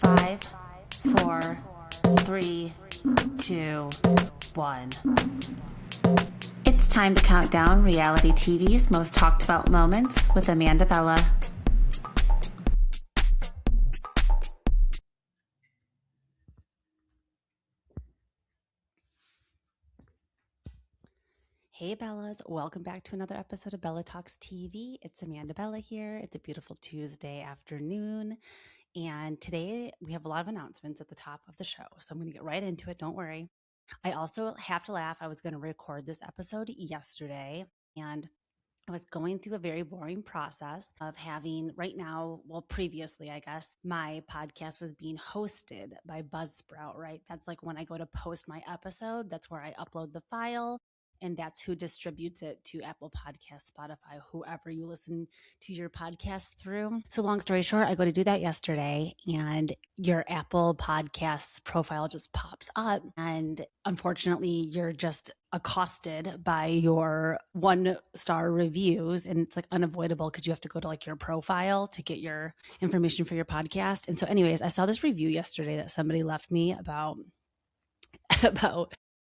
5, 4, 3, 2, 1. It's time to count down reality TV's most talked about moments with Amanda Bella. Hey Bellas, welcome back to another episode of Bella Talks TV. It's Amanda Bella here. It's a beautiful Tuesday afternoon. And today we have a lot of announcements at the top of the show. So I'm going to get right into it. Don't worry. I also have to laugh. I was going to record this episode yesterday and I was going through a very boring process of having right now, well, previously, I guess, my podcast was being hosted by Buzzsprout, right? That's like when I go to post my episode, that's where I upload the file. And that's who distributes it to Apple Podcasts, Spotify, whoever you listen to your podcast through. So long story short, I go to do that yesterday and your Apple Podcasts profile just pops up. And unfortunately, you're just accosted by your 1-star reviews. And it's like unavoidable because you have to go to like your profile to get your information for your podcast. And so anyways, I saw this review yesterday that somebody left me about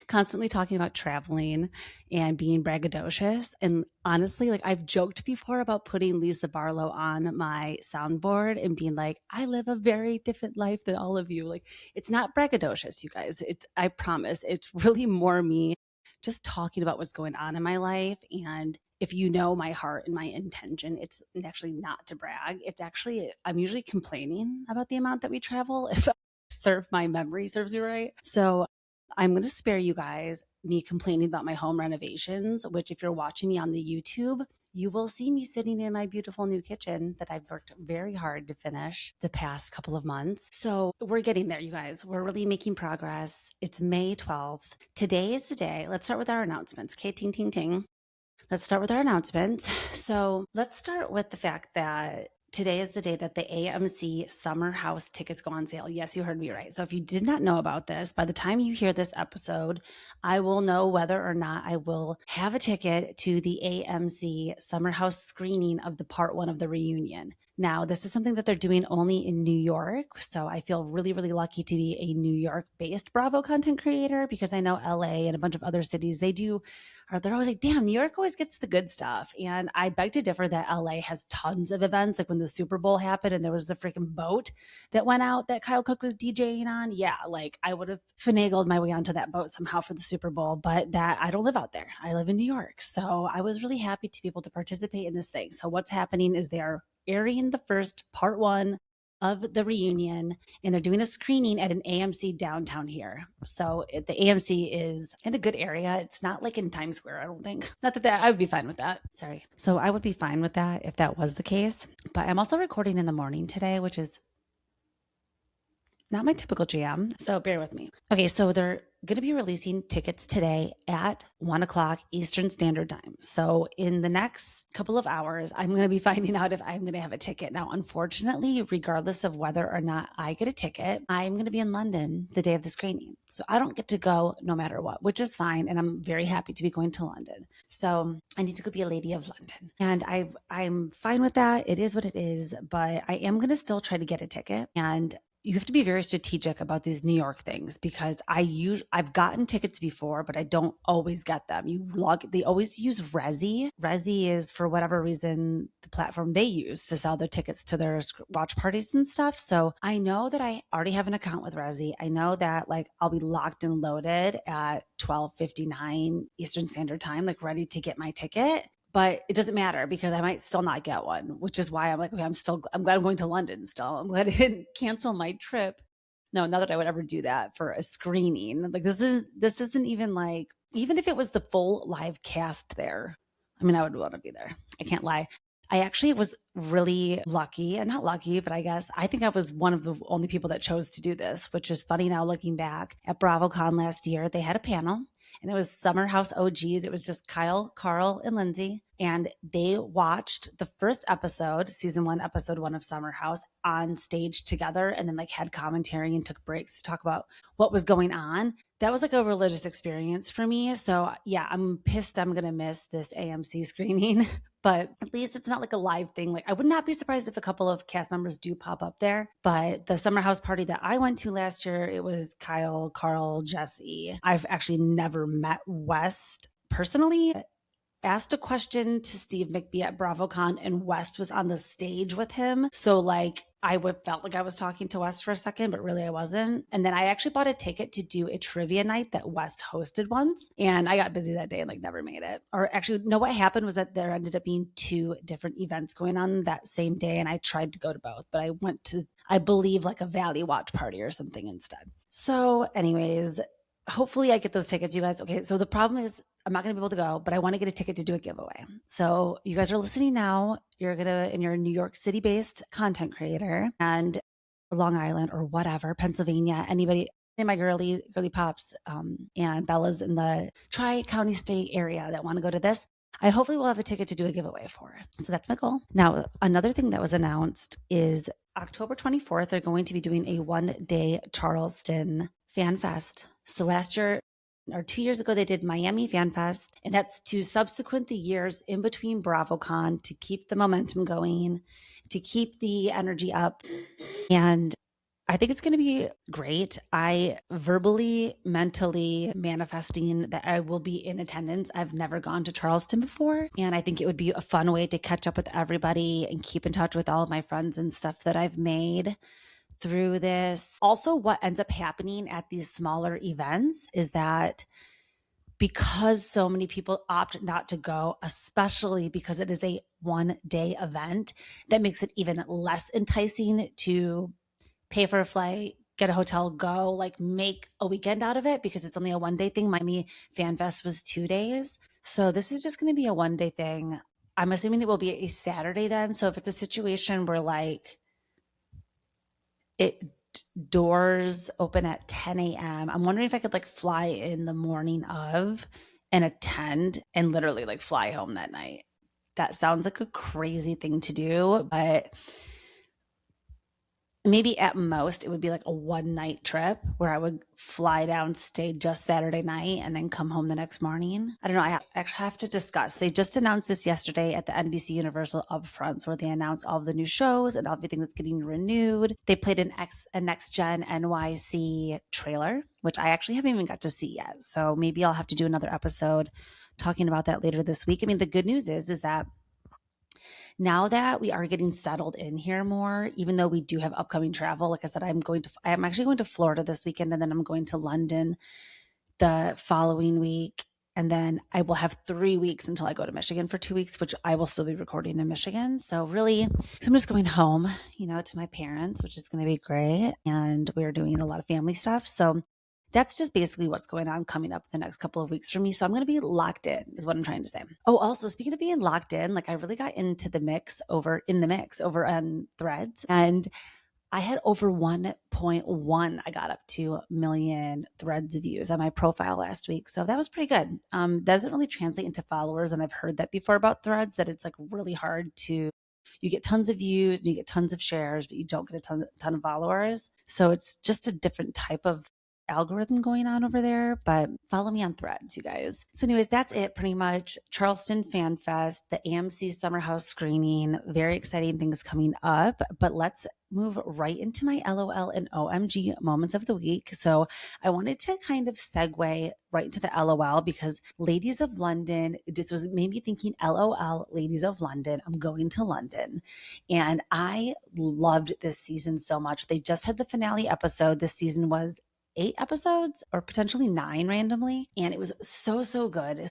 constantly talking about traveling and being braggadocious. And honestly, like I've joked before about putting Lisa Barlow on my soundboard and being like, I live a very different life than all of you. Like it's not braggadocious, you guys. I promise it's really more me just talking about what's going on in my life. And if you know my heart and my intention, it's actually not to brag. It's actually, I'm usually complaining about the amount that we travel if my memory serves me right. So I'm going to spare you guys me complaining about my home renovations, which if you're watching me on the YouTube, you will see me sitting in my beautiful new kitchen that I've worked very hard to finish the past couple of months. So we're getting there, you guys. We're really making progress. It's May 12th. Today is the day. Let's start with our announcements. Okay, ting, ting, ting. Let's start with our announcements. So let's start with the fact that today is the day that the AMC Summer House tickets go on sale. Yes, you heard me right. So if you did not know about this, by the time you hear this episode, I will know whether or not I will have a ticket to the AMC Summer House screening of the part 1 of the reunion. Now, this is something that they're doing only in New York. So I feel really, really lucky to be a New York-based Bravo content creator because I know LA and a bunch of other cities, they're always like, damn, New York always gets the good stuff. And I beg to differ that LA has tons of events. Like when the Super Bowl happened and there was the freaking boat that went out that Kyle Cook was DJing on. Yeah, like I would have finagled my way onto that boat somehow for the Super Bowl, but that I don't live out there. I live in New York. So I was really happy to be able to participate in this thing. So what's happening is they are airing the first part 1 of the reunion, and they're doing a screening at an AMC downtown here. So the AMC is in a good area. It's not like in Times Square, I don't think. Not that I would be fine with that. Sorry. So I would be fine with that if that was the case. But I'm also recording in the morning today, which is not my typical jam. So bear with me. Okay, so they're going to be releasing tickets today at 1 o'clock Eastern Standard Time. So in the next couple of hours, I'm going to be finding out if I'm going to have a ticket. Now, unfortunately, regardless of whether or not I get a ticket, I'm going to be in London the day of the screening. So I don't get to go no matter what, which is fine. And I'm very happy to be going to London. So I need to go be a lady of London. And I'm fine with that. It is what it is. But I am going to still try to get a ticket. And you have to be very strategic about these New York things because I've gotten tickets before, but I don't always get them. They always use Resy. Resy is, for whatever reason, the platform they use to sell their tickets to their watch parties and stuff. So I know that I already have an account with Resy. I know that like I'll be locked and loaded at 12:59 Eastern Standard Time, like ready to get my ticket. But it doesn't matter because I might still not get one, which is why I'm like, okay, I'm glad I'm going to London still. I'm glad I didn't cancel my trip. No, not that I would ever do that for a screening. Like this isn't even like, even if it was the full live cast there, I mean, I would want to be there. I can't lie. I actually was really lucky, and not lucky, but I think I was one of the only people that chose to do this, which is funny now looking back. At BravoCon last year, they had a panel. and it was Summer House OGs. It was just Kyle, Carl, and Lindsay. And they watched the first episode, season 1, episode 1 of Summer House, on stage together, and then like had commentary and took breaks to talk about what was going on. That was like a religious experience for me. So yeah, I'm pissed I'm going to miss this AMC screening, but at least it's not like a live thing. Like I would not be surprised if a couple of cast members do pop up there. But the Summer House party that I went to last year, it was Kyle, Carl, Jesse. I've actually never met West personally. Asked a question to Steve McBee at BravoCon, and West was on the stage with him. So like I felt like I was talking to West for a second, but really I wasn't. And then I actually bought a ticket to do a trivia night that West hosted once. And I got busy that day and like never made it. Or actually, no, what happened was that there ended up being 2 different events going on that same day. And I tried to go to both, but I went to, I believe, like a Valley Watch party or something instead. So anyways, hopefully I get those tickets, you guys. Okay, so the problem is I'm not going to be able to go, but I want to get a ticket to do a giveaway. So you guys are listening now. And you're a New York City based content creator and Long Island or whatever, Pennsylvania, anybody in my girly pops and Bella's in the Tri-County State area that want to go to this, I hopefully will have a ticket to do a giveaway for. So that's my goal. Now, another thing that was announced is October 24th, they're going to be doing a 1-day Charleston Fan Fest. So last year, or 2 years ago, they did Miami Fan Fest, and that's to subsequent the years in between BravoCon to keep the momentum going, to keep the energy up. And I think it's going to be great. I verbally, mentally manifesting that I will be in attendance. I've never gone to Charleston before, and I think it would be a fun way to catch up with everybody and keep in touch with all of my friends and stuff that I've made through this. Also, what ends up happening at these smaller events is that because so many people opt not to go, especially because it is a 1-day event, that makes it even less enticing to pay for a flight, get a hotel, go, like make a weekend out of it because it's only a 1-day thing. Miami Fan Fest was 2 days. So this is just going to be a 1-day thing. I'm assuming it will be a Saturday then. So if it's a situation where like doors open at 10 a.m. I'm wondering if I could like fly in the morning of and attend and literally like fly home that night. That sounds like a crazy thing to do, but maybe at most it would be like a 1-night trip where I would fly down, stay just Saturday night, and then come home the next morning. I don't know. I actually have to discuss. They just announced this yesterday at the NBC Universal Upfronts, where they announced all of the new shows and everything that's getting renewed. They played a Next Gen NYC trailer, which I actually haven't even got to see yet. So maybe I'll have to do another episode talking about that later this week. I mean, the good news is that now that we are getting settled in here more, even though we do have upcoming travel, like I said, I'm actually going to Florida this weekend, and then I'm going to London the following week. And then I will have 3 weeks until I go to Michigan for 2 weeks, which I will still be recording in Michigan. So really, I'm just going home, to my parents, which is going to be great. And we're doing a lot of family stuff. So that's just basically what's going on coming up the next couple of weeks for me. So I'm going to be locked in is what I'm trying to say. Oh, also speaking of being locked in, like I really got into the mix over on Threads, and I had over 1.1. I got up to million Threads views on my profile last week. So that was pretty good. That doesn't really translate into followers. And I've heard that before about Threads, that it's like really hard to, you get tons of views and you get tons of shares, but you don't get a ton of followers. So it's just a different type of algorithm going on over there, but follow me on Threads, you guys. So anyways, that's it pretty much. Charleston Fan Fest, the AMC Summer House screening, very exciting things coming up, but let's move right into my LOL and OMG moments of the week. So I wanted to kind of segue right into the LOL because Ladies of London, this was made me thinking LOL, Ladies of London, I'm going to London. And I loved this season so much. They just had the finale episode. This season was 8 episodes or potentially 9 randomly. And it was so good.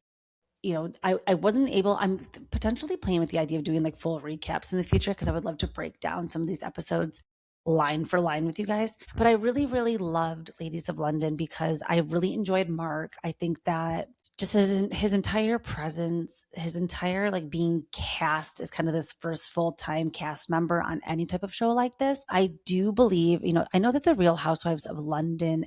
I wasn't able, I'm potentially playing with the idea of doing like full recaps in the future because I would love to break down some of these episodes line for line with you guys. But I really, really loved Ladies of London because I really enjoyed Mark. I think that just his entire presence, his entire like being cast as kind of this first full-time cast member on any type of show like this. I do believe, I know that the Real Housewives of London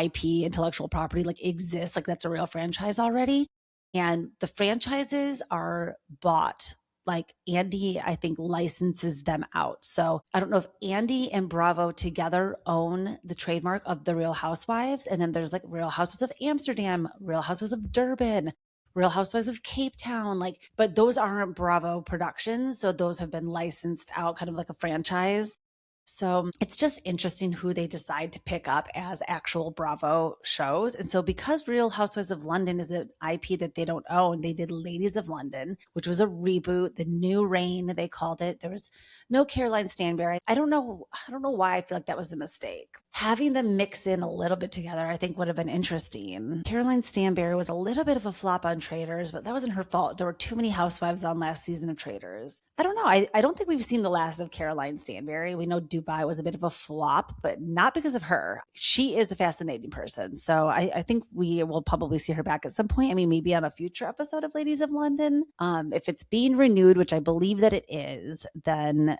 IP, intellectual property, like exists, like that's a real franchise already. And the franchises are bought. Like Andy, I think, licenses them out. So I don't know if Andy and Bravo together own the trademark of the Real Housewives. And then there's like Real Houses of Amsterdam, Real Houses of Durban, Real Housewives of Cape Town. Like, but those aren't Bravo productions. So those have been licensed out kind of like a franchise. So it's just interesting who they decide to pick up as actual Bravo shows. And so because Real Housewives of London is an IP that they don't own, they did Ladies of London, which was a reboot, the new reign, they called it. There was no Caroline Stanbury. I don't know why I feel like that was a mistake. Having them mix in a little bit together, I think would have been interesting. Caroline Stanbury was a little bit of a flop on Traitors, but that wasn't her fault. There were too many housewives on last season of Traitors. I don't know. I don't think we've seen the last of Caroline Stanbury. We know Dubai was a bit of a flop, but not because of her. She is a fascinating person. So I think we will probably see her back at some point. I mean, maybe on a future episode of Ladies of London. If it's being renewed, which I believe that it is, then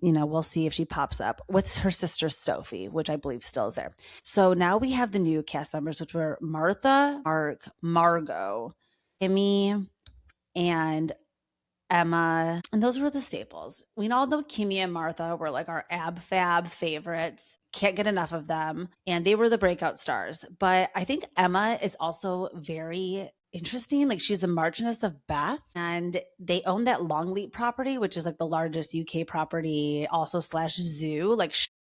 we'll see if she pops up with her sister Sophie, which I believe still is there. So now we have the new cast members, which were Martha, Mark, Margot, Kimmy, and Emma. And those were the staples. We all know Kimmy and Martha were like our ab fab favorites. Can't get enough of them. And they were the breakout stars. But I think Emma is also very interesting. Like she's the Marchioness of Bath, and they own that Longleat property, which is like the largest UK property, also / zoo.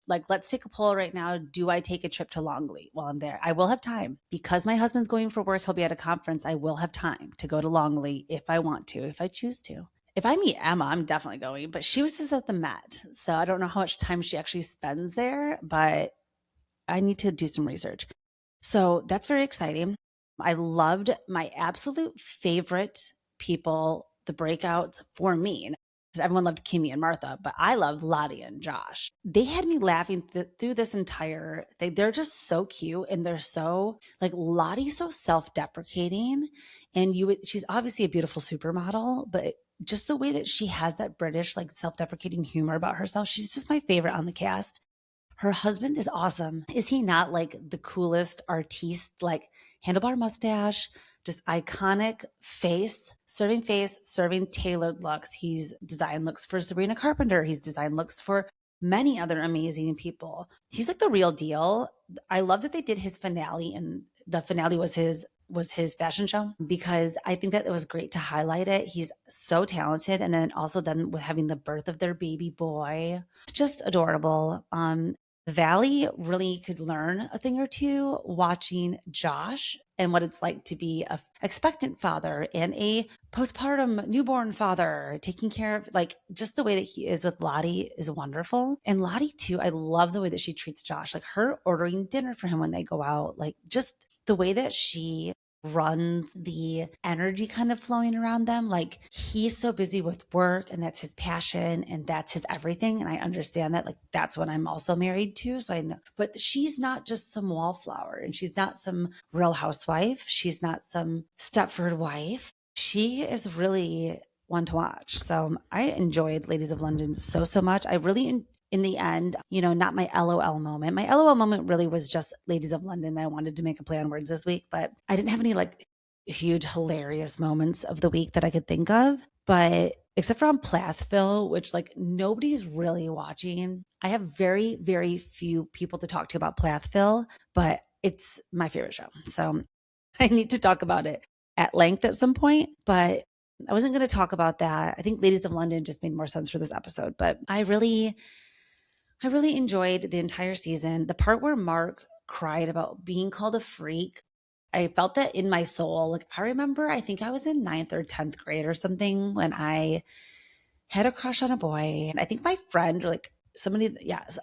Like, let's take a poll right now. Do I take a trip to Longleat while I'm there? I will have time because my husband's going for work. He'll be at a conference. I will have time to go to Longleat if I want to, if I choose to. If I meet Emma, I'm definitely going, but she was just at the Met. So I don't know how much time she actually spends there, but I need to do some research. So that's very exciting. I loved my absolute favorite people, the breakouts for me. Everyone loved Kimmy and Martha, but I loved Lottie and Josh. They had me laughing through this entire thing. They're just so cute, and they're so, like, Lottie's so self-deprecating, and she's obviously a beautiful supermodel, but just the way that she has that British, like, self-deprecating humor about herself, she's just my favorite on the cast. Her husband is awesome. Is he not like the coolest artiste, like handlebar mustache, just iconic face, serving tailored looks. He's designed looks for Sabrina Carpenter. He's designed looks for many other amazing people. He's like the real deal. I love that they did his finale, and the finale was his fashion show, because I think that it was great to highlight it. He's so talented. And then also them with having the birth of their baby boy, just adorable. Valley really could learn a thing or two watching Josh and what it's like to be a expectant father and a postpartum newborn father, taking care of, like, just the way that he is with Lottie is wonderful. And Lottie too, I love the way that she treats Josh, like her ordering dinner for him when they go out, like just the way that she runs the energy kind of flowing around them. Like he's so busy with work, and that's his passion, and that's his everything. And I understand that, like, that's what I'm also married to. So I know, but she's not just some wallflower, and she's not some Real Housewife. She's not some Stepford wife. She is really one to watch. So I enjoyed Ladies of London so much. I really, in the end, not my LOL moment. My LOL moment really was just Ladies of London. I wanted to make a play on words this week, but I didn't have any like huge hilarious moments of the week that I could think of. But except for on Plathville, which like nobody's really watching. I have very, very few people to talk to about Plathville, but it's my favorite show. So I need to talk about it at length at some point, but I wasn't going to talk about that. I think Ladies of London just made more sense for this episode, but I really enjoyed the entire season. The part where Mark cried about being called a freak, I felt that in my soul. Like I remember, I think I was in 9th or 10th grade or something when I had a crush on a boy. And I think my friend, or like somebody,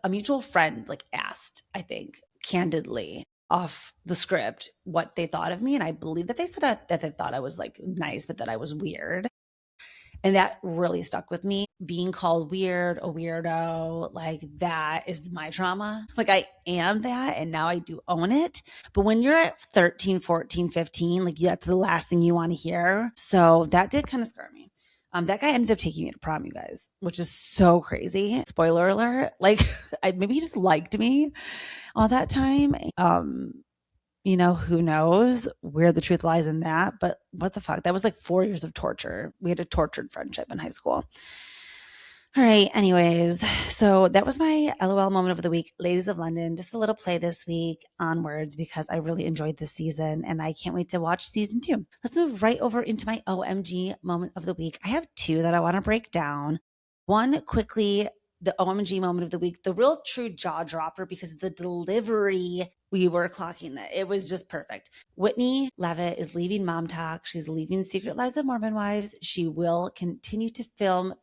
a mutual friend, like asked, I think, candidly off the script what they thought of me. And I believe that they said that they thought I was like nice, but that I was weird. And that really stuck with me. Being called weird, a weirdo, like that is my trauma. Like I am that, and now I do own it. But when you're at 13, 14, 15, like that's the last thing you want to hear. So that did kind of scare me. That guy ended up taking me to prom, you guys, which is so crazy. Spoiler alert. Like maybe he just liked me all that time. who knows where the truth lies in that, but what the fuck? That was like 4 years of torture. We had a tortured friendship in high school. All right. Anyways, so that was my LOL moment of the week. Ladies of London, just a little play this week onwards because I really enjoyed this season and I can't wait to watch season 2. Let's move right over into my OMG moment of the week. I have 2 that I want to break down. One quickly, the OMG moment of the week, the real true jaw dropper because the delivery, we were clocking that. It was just perfect. Whitney Levitt is leaving MOMTOK. She's leaving Secret Lives of Mormon Wives. She will continue to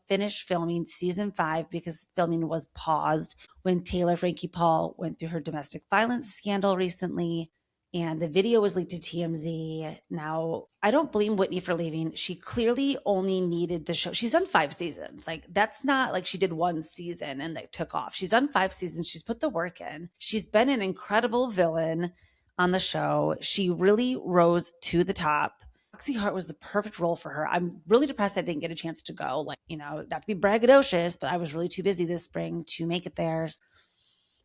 finish filming season 5 because filming was paused when Taylor Frankie Paul went through her domestic violence scandal recently. And the video was leaked to TMZ. Now, I don't blame Whitney for leaving. She clearly only needed the show. She's done 5 seasons. Like, that's not like she did 1 season and they took off. She's done 5 seasons. She's put the work in. She's been an incredible villain on the show. She really rose to the top. Roxy Hart was the perfect role for her. I'm really depressed I didn't get a chance to go. Like, not to be braggadocious, but I was really too busy this spring to make it there.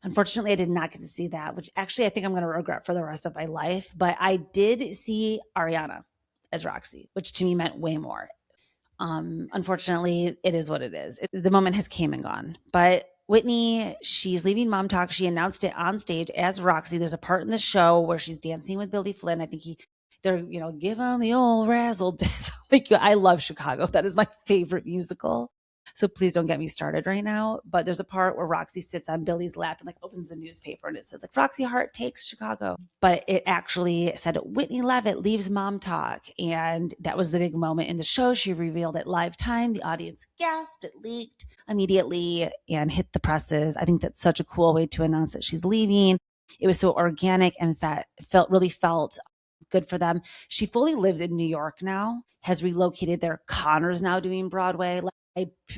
Unfortunately, I did not get to see that, which actually I think I'm going to regret for the rest of my life. But I did see Ariana as Roxy, which to me meant way more. Unfortunately, it is what it is. The moment has came and gone. But Whitney, she's leaving MOMTOK. She announced it on stage as Roxy. There's a part in the show where she's dancing with Billy Flynn. I think they're give them the old razzle dazzle. Like, I love Chicago. That is my favorite musical. So please don't get me started right now. But there's a part where Roxy sits on Billy's lap and like opens the newspaper and it says like Roxy Hart takes Chicago. But it actually said Whitney Levitt leaves MOMTOK. And that was the big moment in the show. She revealed it live time. The audience gasped. It leaked immediately and hit the presses. I think that's such a cool way to announce that she's leaving. It was so organic and that felt good for them. She fully lives in New York now, has relocated there. Connor's now doing Broadway.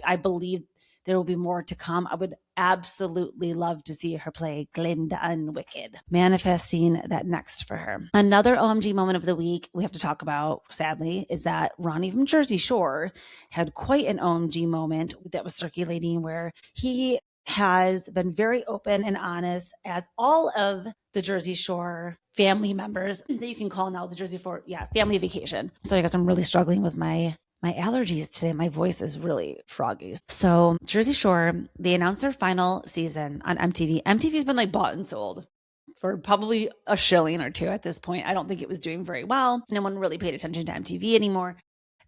I believe there will be more to come. I would absolutely love to see her play Glinda Unwicked, manifesting that next for her. Another OMG moment of the week we have to talk about, sadly, is that Ronnie from Jersey Shore had quite an OMG moment that was circulating where he has been very open and honest, as all of the Jersey Shore family members that you can call now the Jersey Shore, family vacation. So I guess I'm really struggling with my allergies today. My voice is really froggy. So Jersey Shore, they announced their final season on MTV. MTV's been like bought and sold for probably a shilling or 2 at this point. I don't think it was doing very well. No one really paid attention to MTV anymore.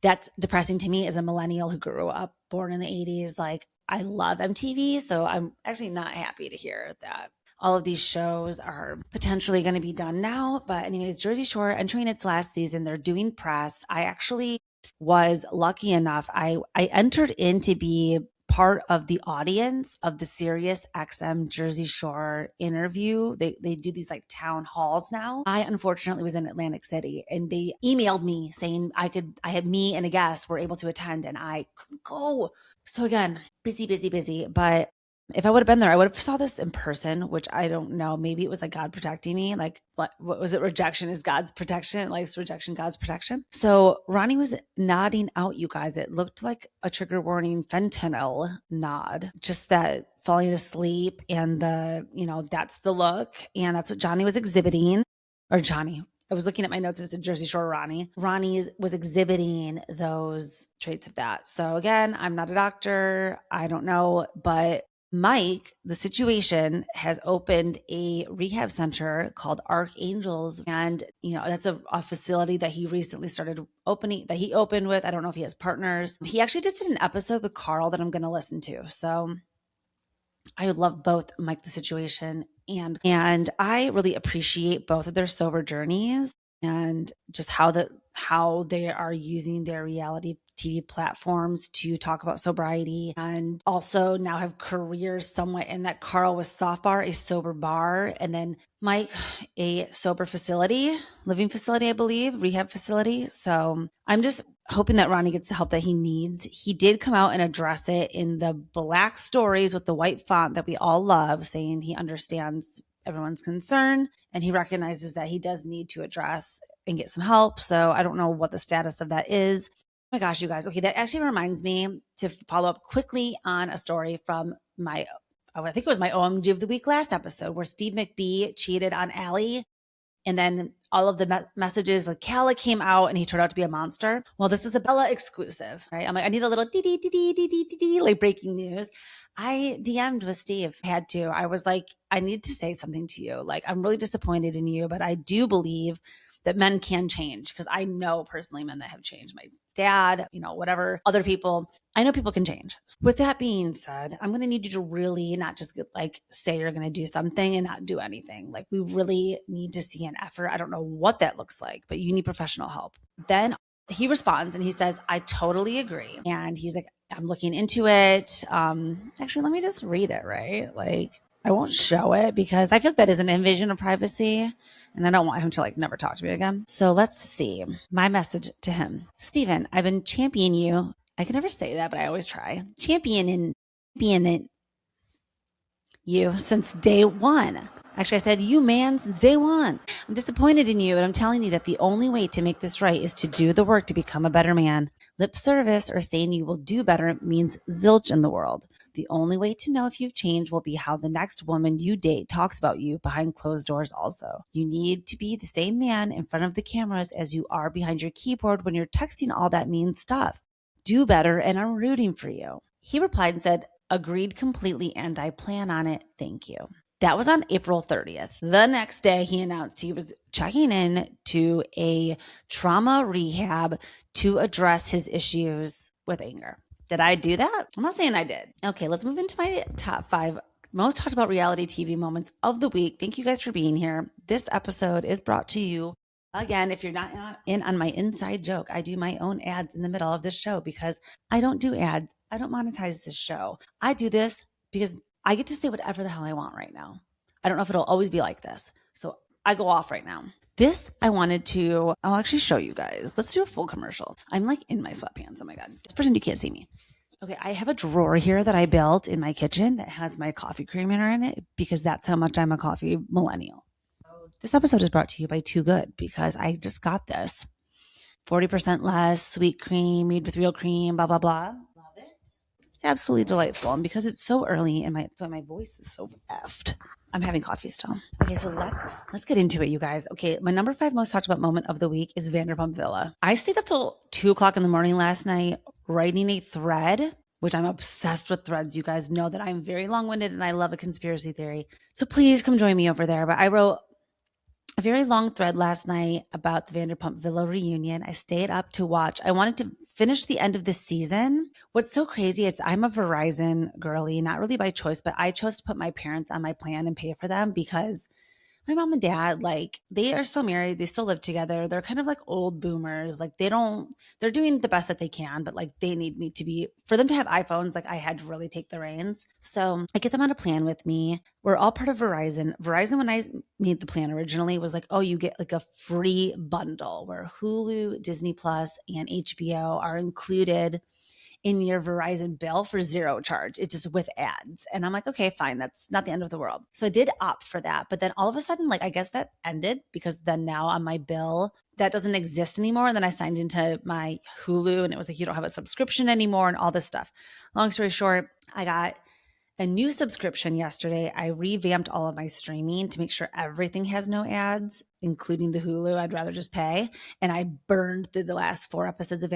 That's depressing to me as a millennial who grew up born in the 80s. Like, I love MTV, so I'm actually not happy to hear that all of these shows are potentially going to be done now. But anyways, Jersey Shore entering its last season, they're doing press. I actually was lucky enough. I entered in to be part of the audience of the Sirius XM Jersey Shore interview. They do these like town halls now. I unfortunately was in Atlantic City and they emailed me saying I had me and a guest were able to attend and I couldn't go. So again, busy. But if I would have been there, I would have saw this in person, which I don't know. Maybe it was like God protecting me. Like, what was it? Rejection is God's protection. Life's rejection, God's protection. So Ronnie was nodding out, you guys. It looked like a trigger warning fentanyl nod. Just that falling asleep and that's the look. And that's what Johnny was exhibiting. Or Johnny. I was looking at my notes and it said Jersey Shore Ronnie. Ronnie was exhibiting those traits of that. So again, I'm not a doctor. I don't know, but Mike, the situation, has opened a rehab center called Archangels. And, that's a facility that he recently started opening, that he opened with. I don't know if he has partners. He actually just did an episode with Carl that I'm going to listen to. So I would love both Mike, the situation, and I really appreciate both of their sober journeys and just how they are using their reality TV platforms to talk about sobriety and also now have careers somewhat in that. Carl was Soft Bar, a sober bar, and then Mike, a sober facility, living facility, I believe, rehab facility. So I'm just hoping that Ronnie gets the help that he needs. He did come out and address it in the black stories with the white font that we all love, saying he understands everyone's concern and he recognizes that he does need to address and get some help. So I don't know what the status of that is. Oh my gosh, you guys. Okay, that actually reminds me to follow up quickly on a story from I think it was my OMG of the week last episode where Steve McBee cheated on Allie And then all of the messages with Calla came out and he turned out to be a monster. Well, this is a Bella exclusive, right? I'm like, I need a little dee like breaking news. I DM'd with Steve. I had to. I was like, I need to say something to you. Like, I'm really disappointed in you, but I do believe that men can change, because I know personally men that have changed. My dad, whatever, other people. I know people can change. With that being said, I'm going to need you to really not just say you're going to do something and not do anything. Like, we really need to see an effort. I don't know what that looks like, but you need professional help. Then he responds and he says, I totally agree. And he's like, I'm looking into it. Actually, let me just read it, right? Like, I won't show it because I feel like that is an invasion of privacy and I don't want him to never talk to me again. So let's see. My message to him: Steven, I've been championing you. I can never say that, but I always try. Championing you since day one. Actually, I said you, man, since day one. I'm disappointed in you, but I'm telling you that the only way to make this right is to do the work to become a better man. Lip service or saying you will do better means zilch in the world. The only way to know if you've changed will be how the next woman you date talks about you behind closed doors also. You need to be the same man in front of the cameras as you are behind your keyboard when you're texting all that mean stuff. Do better, and I'm rooting for you. He replied and said, agreed completely, and I plan on it. Thank you. That was on April 30th. The next day, he announced he was checking in to a trauma rehab to address his issues with anger. Did I do that? I'm not saying I did. Okay, let's move into my top 5 most talked about reality TV moments of the week. Thank you guys for being here. This episode is brought to you again. If you're not in on my inside joke, I do my own ads in the middle of this show because I don't do ads. I don't monetize this show. I do this because I get to say whatever the hell I want right now. I don't know if it'll always be like this. So I go off right now. This I'll actually show you guys. Let's do a full commercial. I'm in my sweatpants. Oh my God. Let's pretend you can't see me. Okay, I have a drawer here that I built in my kitchen that has my coffee creamer in it because that's how much I'm a coffee millennial. This episode is brought to you by Too Good because I just got this. 40% less, sweet cream, made with real cream, blah, blah, blah. Love it. It's absolutely delightful. And because it's so early and my voice is so effed, I'm having coffee still. Okay, so let's get into it, you guys. Okay, my number 5 most talked about moment of the week is Vanderpump Villa. I stayed up till 2 o'clock in the morning last night writing a thread, which I'm obsessed with threads. You guys know that I'm very long-winded and I love a conspiracy theory. So please come join me over there. But I wrote a very long thread last night about the Vanderpump Villa reunion. I stayed up to watch. I wanted to finish the end of the season. What's so crazy is I'm a Verizon girly, not really by choice, but I chose to put my parents on my plan and pay for them because my mom and dad, they are still married. They still live together. They're kind of like old boomers. They're doing the best that they can, but they need me for them to have iPhones. I had to really take the reins. So I get them on a plan with me. We're all part of Verizon. Verizon, when I made the plan originally, was oh, you get a free bundle where Hulu, Disney Plus, and HBO are included in your Verizon bill for zero charge. It's just with ads. And I'm okay, fine. That's not the end of the world. So I did opt for that. But then all of a sudden, I guess that ended because then now on my bill, that doesn't exist anymore. And then I signed into my Hulu and it was you don't have a subscription anymore and all this stuff. Long story short, I got a new subscription yesterday. I revamped all of my streaming to make sure everything has no ads, including the Hulu. I'd rather just pay. And I burned through the last 4 episodes of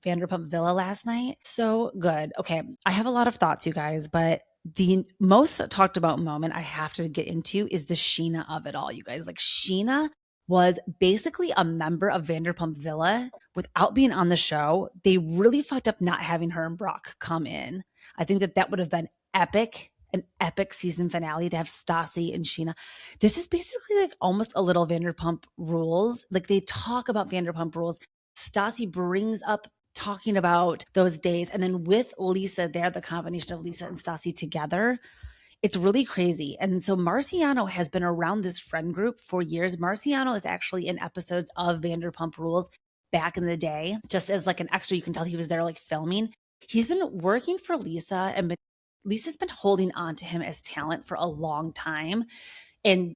Vanderpump Villa last night. So good. Okay. I have a lot of thoughts, you guys, but the most talked about moment I have to get into is the Sheena of it all, you guys. Sheena was basically a member of Vanderpump Villa without being on the show. They really fucked up not having her and Brock come in. I think that would have been epic, an epic season finale to have Stassi and Sheena. This is basically almost a little Vanderpump Rules. They talk about Vanderpump Rules. Stassi brings up talking about those days. And then with Lisa there, the combination of Lisa and Stassi together, it's really crazy. And so Marciano has been around this friend group for years. Marciano is actually in episodes of Vanderpump Rules back in the day, just as an extra. You can tell he was there filming. He's been working for Lisa and Lisa's been holding on to him as talent for a long time. And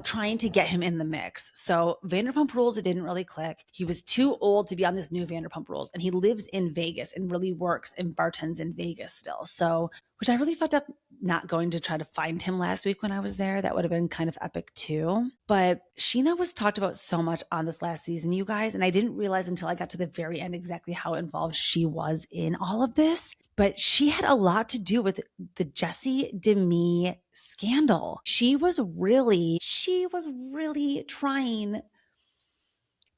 trying to get him in the mix. So Vanderpump Rules, it didn't really click. He was too old to be on this new Vanderpump Rules. And he lives in Vegas and really works and bartends in Vegas still. So which I really fucked up not going to try to find him last week when I was there. That would have been kind of epic too. But Sheena was talked about so much on this last season, you guys, and I didn't realize until I got to the very end exactly how involved she was in all of this. But she had a lot to do with the Jessie Demi scandal. She was really trying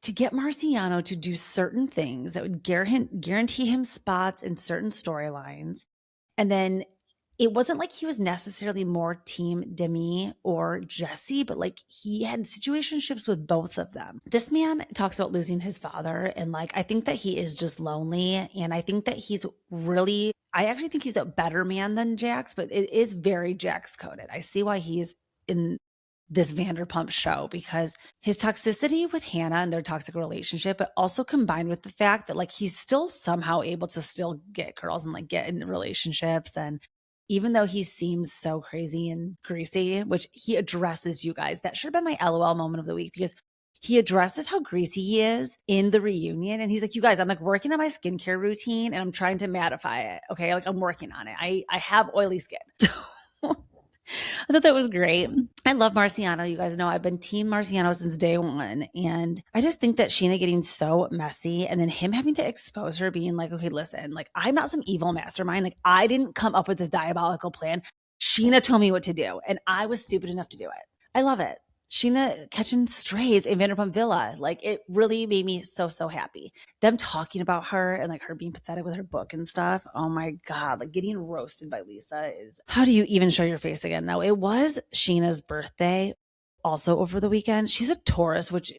to get Marciano to do certain things that would guarantee him spots in certain storylines. And then it wasn't like he was necessarily more team Demi or Jessie, but like he had situationships with both of them. This man talks about losing his father, and like I think that he is just lonely, and I think that I actually think he's a better man than Jax, but it is very Jax coded. I see why he's in this Vanderpump show, because his toxicity with Hannah and their toxic relationship, but also combined with the fact that like he's still somehow able to still get girls and like get in relationships. And even though he seems so crazy and greasy, which he addresses, you guys, that should have been my LOL moment of the week, because he addresses how greasy he is in the reunion. And he's like, you guys, I'm like working on my skincare routine and I'm trying to mattify it. Okay. Like I'm working on it. I have oily skin. I thought that was great. I love Marciano. You guys know I've been team Marciano since day one. And I just think that Sheena getting so messy and then him having to expose her being like, okay, listen, like I'm not some evil mastermind. Like I didn't come up with this diabolical plan. Sheena told me what to do and I was stupid enough to do it. I love it. Sheena catching strays in Vanderpump Villa. Like it really made me so happy. Them talking about her and like her being pathetic with her book and stuff. Oh my God, like getting roasted by Lisa is, how do you even show your face again? Now it was Sheena's birthday also over the weekend. She's a Taurus, which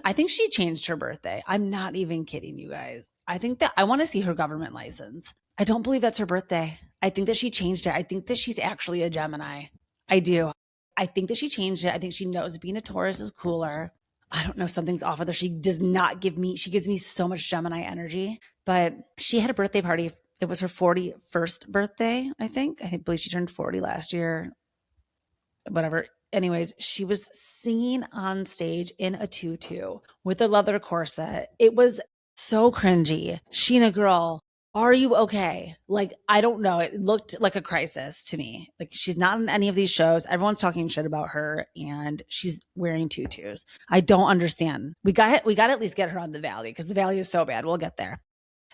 I think she changed her birthday. I'm not even kidding you guys. I think that I want to see her government license. I don't believe that's her birthday. I think that she changed it. I think that she's actually a Gemini. I do. I think that she changed it. I think she knows being a Taurus is cooler. I don't know, something's off with her. She gives me so much Gemini energy, but she had a birthday party. It was her 41st birthday, I think. I believe she turned 40 last year, whatever. Anyways, she was singing on stage in a tutu with a leather corset. It was so cringy. Sheena girl, are you okay? Like, I don't know. It looked like a crisis to me. Like she's not in any of these shows. Everyone's talking shit about her and she's wearing tutus. I don't understand. We got to at least get her on the Valley because the Valley is so bad. We'll get there.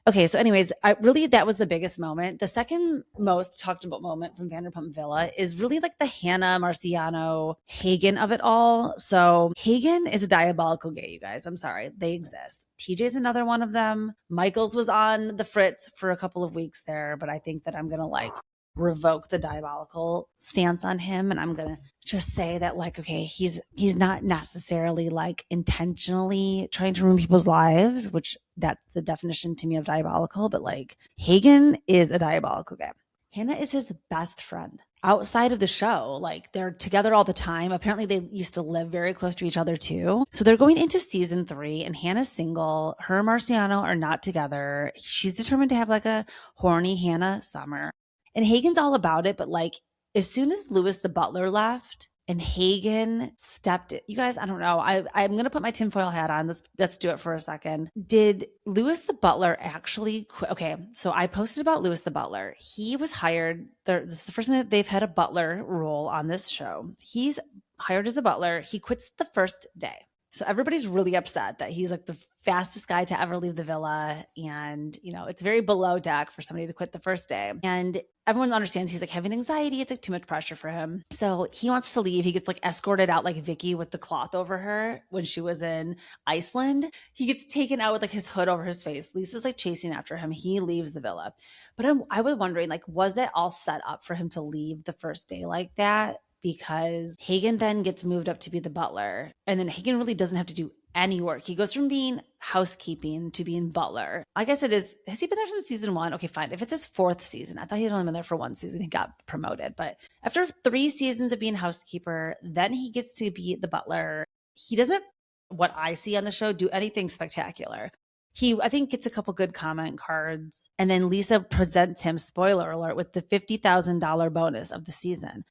Okay, so anyways, that was the biggest moment. The second most talked about moment from Vanderpump Villa is really like the Hannah, Marciano, Hagen of it all. So Hagen is a diabolical gay, you guys. I'm sorry. They exist. TJ's another one of them. Michaels was on the fritz for a couple of weeks there, but I think that I'm going to like revoke the diabolical stance on him. And I'm going to just say that like, okay, he's not necessarily like intentionally trying to ruin people's lives, which that's the definition to me of diabolical, but like Hagen is a diabolical guy. Hannah is his best friend outside of the show. Like they're together all the time. Apparently they used to live very close to each other too. So they're going into season 3 and Hannah's single. Her and Marciano are not together. She's determined to have like a horny Hannah summer. And Hagen's all about it, but like as soon as Louis the butler left and Hagen stepped it, you guys, I don't know. I'm going to put my tinfoil hat on. Let's do it for a second. Did Louis the butler actually quit? Okay, so I posted about Louis the butler. He was hired. This is the first time that they've had a butler role on this show. He's hired as a butler. He quits the first day. So everybody's really upset that he's like the fastest guy to ever leave the villa. And, you know, it's very below deck for somebody to quit the first day. And everyone understands he's like having anxiety. It's like too much pressure for him. So he wants to leave. He gets like escorted out like Vicky with the cloth over her when she was in Iceland. He gets taken out with like his hood over his face. Lisa's like chasing after him. He leaves the villa. But I was wondering, like, was that all set up for him to leave the first day like that? Because Hagen then gets moved up to be the butler. And then Hagen really doesn't have to do any work. He goes from being housekeeping to being butler. I guess it is. Has he been there since season 1? Okay, fine. If it's his 4th season, I thought he'd only been there for 1 season. He got promoted. But after 3 seasons of being housekeeper, then he gets to be the butler. He doesn't, what I see on the show, do anything spectacular. He, I think, gets a couple good comment cards. And then Lisa presents him, spoiler alert, with the $50,000 bonus of the season.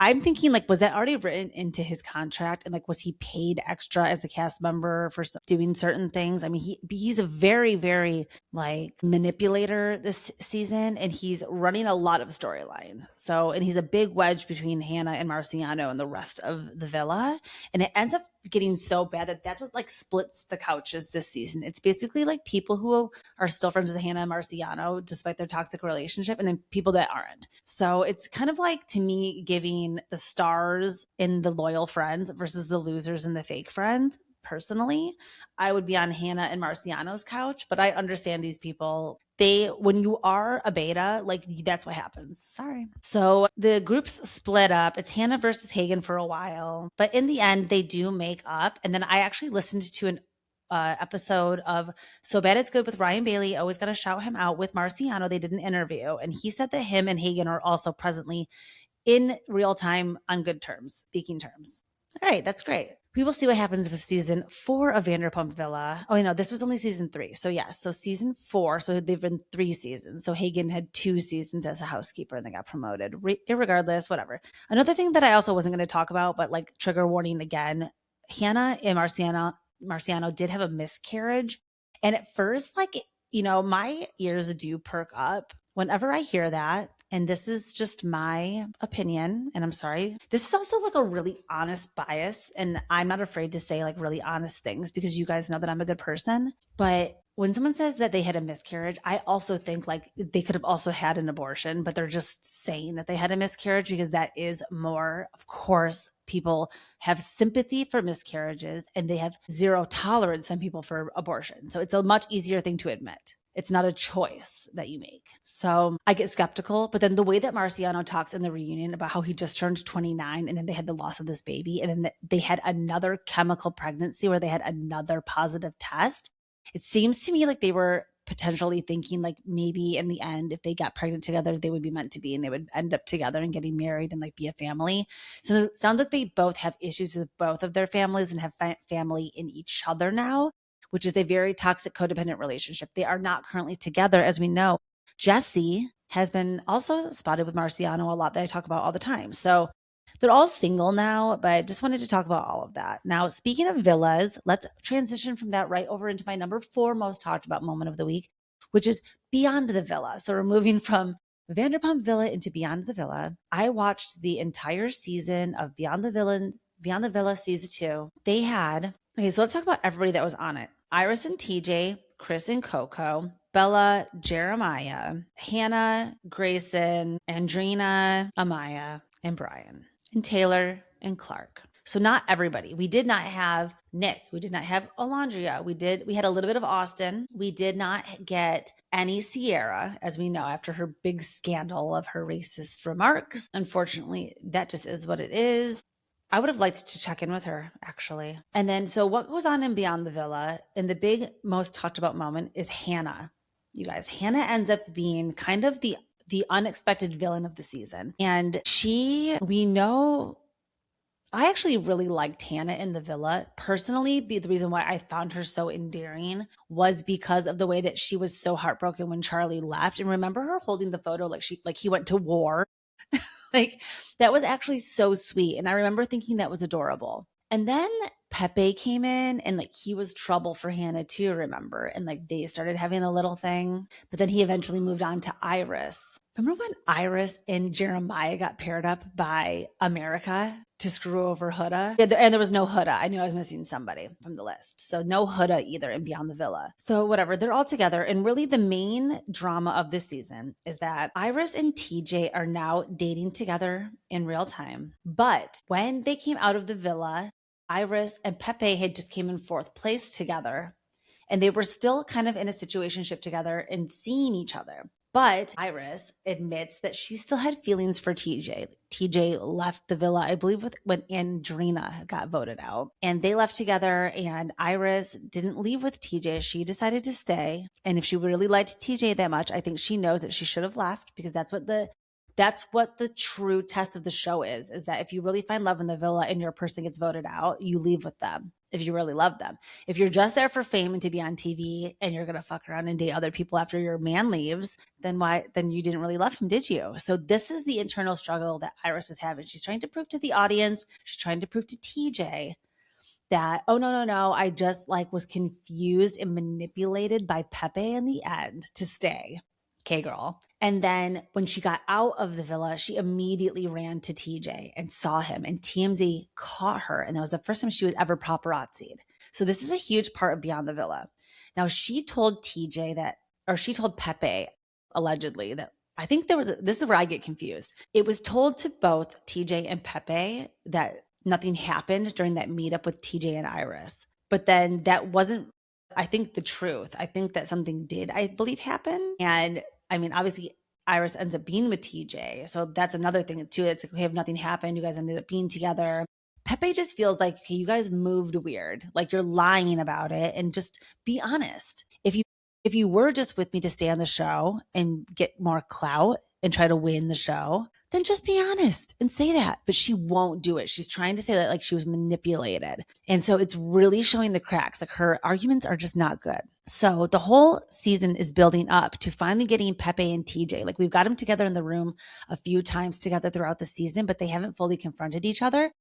I'm thinking like, was that already written into his contract? And like, was he paid extra as a cast member for doing certain things? I mean, he's a very, very like manipulator this season, and he's running a lot of storyline. So, and he's a big wedge between Hannah and Marciano and the rest of the villa. And it ends up getting so bad that that's what like splits the couches this season. It's basically like people who are still friends with Hannah and Marciano despite their toxic relationship, and then people that aren't. So it's kind of like, to me, giving the stars in the loyal friends versus the losers and the fake friends. Personally, I would be on Hannah and Marciano's couch, but I understand these people. When you are a beta, like that's what happens. Sorry. So the groups split up. It's Hannah versus Hagen for a while, but in the end, they do make up. And then I actually listened to an episode of So Bad It's Good with Ryan Bailey. Always got to shout him out. With Marciano, they did an interview, and he said that him and Hagen are also presently in real time on good terms, speaking terms. All right, that's great. We will see what happens with season 4 of Vanderpump Villa. Oh, no, this was only season 3. So yes, so season 4. So they've been 3 seasons. So Hagen had 2 seasons as a housekeeper and they got promoted. Irregardless, whatever. Another thing that I also wasn't going to talk about, but like trigger warning again, Hannah and Marciano did have a miscarriage. And at first, like, my ears do perk up whenever I hear that. And this is just my opinion, and I'm sorry. This is also like a really honest bias, and I'm not afraid to say like really honest things because you guys know that I'm a good person. But when someone says that they had a miscarriage, I also think like they could have also had an abortion, but they're just saying that they had a miscarriage because that is more, of course, people have sympathy for miscarriages and they have zero tolerance on people for abortion. So it's a much easier thing to admit. It's not a choice that you make. So I get skeptical. But then the way that Marciano talks in the reunion about how he just turned 29 and then they had the loss of this baby and then they had another chemical pregnancy where they had another positive test. It seems to me like they were potentially thinking like maybe in the end, if they got pregnant together, they would be meant to be and they would end up together and getting married and like be a family. So it sounds like they both have issues with both of their families and have family in each other now, which is a very toxic codependent relationship. They are not currently together, as we know. Jesse has been also spotted with Marciano a lot that I talk about all the time. So they're all single now, but I just wanted to talk about all of that. Now, speaking of villas, let's transition from that right over into my number 4 most talked about moment of the week, which is Beyond the Villa. So we're moving from Vanderpump Villa into Beyond the Villa. I watched the entire season of Beyond the Villa season 2. They had, okay, so let's talk about everybody that was on it. Iris and TJ, Chris and Coco, Bella, Jeremiah, Hannah, Grayson, Andrina, Amaya, and Brian, and Taylor and Clark. So not everybody. We did not have Nick. We did not have Alondria. We had a little bit of Austin. We did not get any Sierra, as we know, after her big scandal of her racist remarks. Unfortunately, that just is what it is. I would have liked to check in with her, actually. And then, so what goes on in Beyond the Villa, and the big, most talked about moment is Hannah. You guys, Hannah ends up being kind of the unexpected villain of the season. And we know, I actually really liked Hannah in the villa. Personally, the reason why I found her so endearing was because of the way that she was so heartbroken when Charlie left. And remember her holding the photo like he went to war. Like, that was actually so sweet. And I remember thinking that was adorable. And then Pepe came in and like he was trouble for Hannah too, remember? And like they started having a little thing. But then he eventually moved on to Iris. Remember when Iris and Jeremiah got paired up by America to screw over Huda? Yeah, and there was no Huda. I knew I was missing somebody from the list. So no Huda either in Beyond the Villa. So whatever, they're all together. And really the main drama of this season is that Iris and TJ are now dating together in real time. But when they came out of the villa, Iris and Pepe had just came in 4th place together. And they were still kind of in a situationship together and seeing each other. But Iris admits that she still had feelings for TJ. TJ left the villa, I believe, when Andrina got voted out. And they left together, and Iris didn't leave with TJ. She decided to stay. And if she really liked TJ that much, I think she knows that she should have left because that's what the that's what the true test of the show is that if you really find love in the villa and your person gets voted out, you leave with them if you really love them. If you're just there for fame and to be on TV and you're going to fuck around and date other people after your man leaves, then you didn't really love him, did you? So this is the internal struggle that Iris is having. She's trying to prove to the audience, she's trying to prove to TJ that, oh, no, I just like was confused and manipulated by Pepe in the end to stay. Okay, girl. And then when she got out of the villa, she immediately ran to TJ and saw him, and TMZ caught her. And that was the first time she was ever paparazzi'd. So this is a huge part of Beyond the Villa. Now she told she told Pepe allegedly that, I think this is where I get confused. It was told to both TJ and Pepe that nothing happened during that meetup with TJ and Iris. But then that wasn't, I think, the truth. I think that something did, I believe, happen. And I mean, obviously, Iris ends up being with TJ. So that's another thing too. It's like, okay, if nothing happened, you guys ended up being together. Pepe just feels like, okay, you guys moved weird. Like you're lying about it, and just be honest. If you were just with me to stay on the show and get more clout and try to win the show, then just be honest and say that. But she won't do it. She's trying to say that like she was manipulated. And so it's really showing the cracks. Like her arguments are just not good. So the whole season is building up to finally getting Pepe and TJ. Like we've got them together in the room a few times together throughout the season, but they haven't fully confronted each other.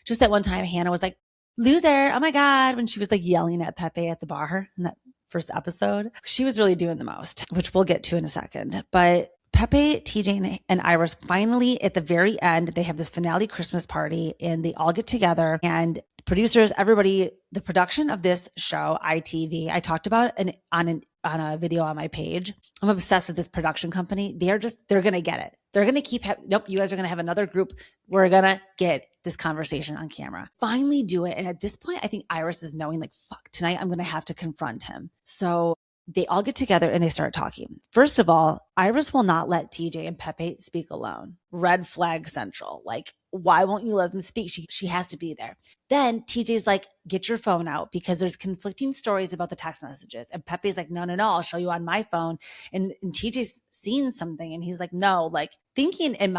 Just that one time Hannah was like, loser, oh my God, when she was like yelling at Pepe at the bar in that first episode. She was really doing the most, which we'll get to in a second. But Pepe, TJ, and Iris finally, at the very end, they have this finale Christmas party and they all get together, and producers, everybody, the production of this show, ITV, I talked about on a video on my page. I'm obsessed with this production company. They're going to get it. They're going to keep, nope, you guys are going to have another group. We're going to get this conversation on camera. Finally do it. And at this point, I think Iris is knowing like, fuck, tonight I'm going to have to confront him. So they all get together and they start talking. First of all, Iris will not let TJ and Pepe speak alone. Red flag central. Like, why won't you let them speak? She has to be there. Then TJ's like, get your phone out, because there's conflicting stories about the text messages. And Pepe's like, no, I'll show you on my phone. And TJ's seen something and he's like, no, like thinking in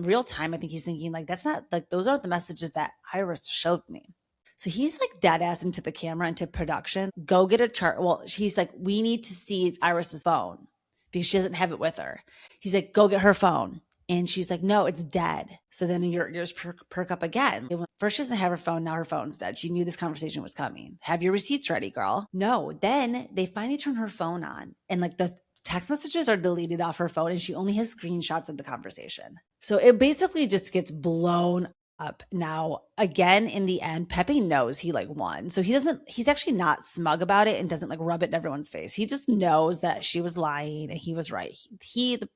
real time, I think he's thinking like, that's not like, those aren't the messages that Iris showed me. So he's like dead ass into the camera, into production. Go get a chart. Well, he's like, we need to see Iris's phone because she doesn't have it with her. He's like, go get her phone. And she's like, no, it's dead. So then your ears perk up again. First, she doesn't have her phone. Now her phone's dead. She knew this conversation was coming. Have your receipts ready, girl. No. Then they finally turn her phone on, and like the text messages are deleted off her phone, and she only has screenshots of the conversation. So it basically just gets blown up. Now, again, in the end, Pepe knows he like won. So he's actually not smug about it and doesn't like rub it in everyone's face. He just knows that she was lying and he was right.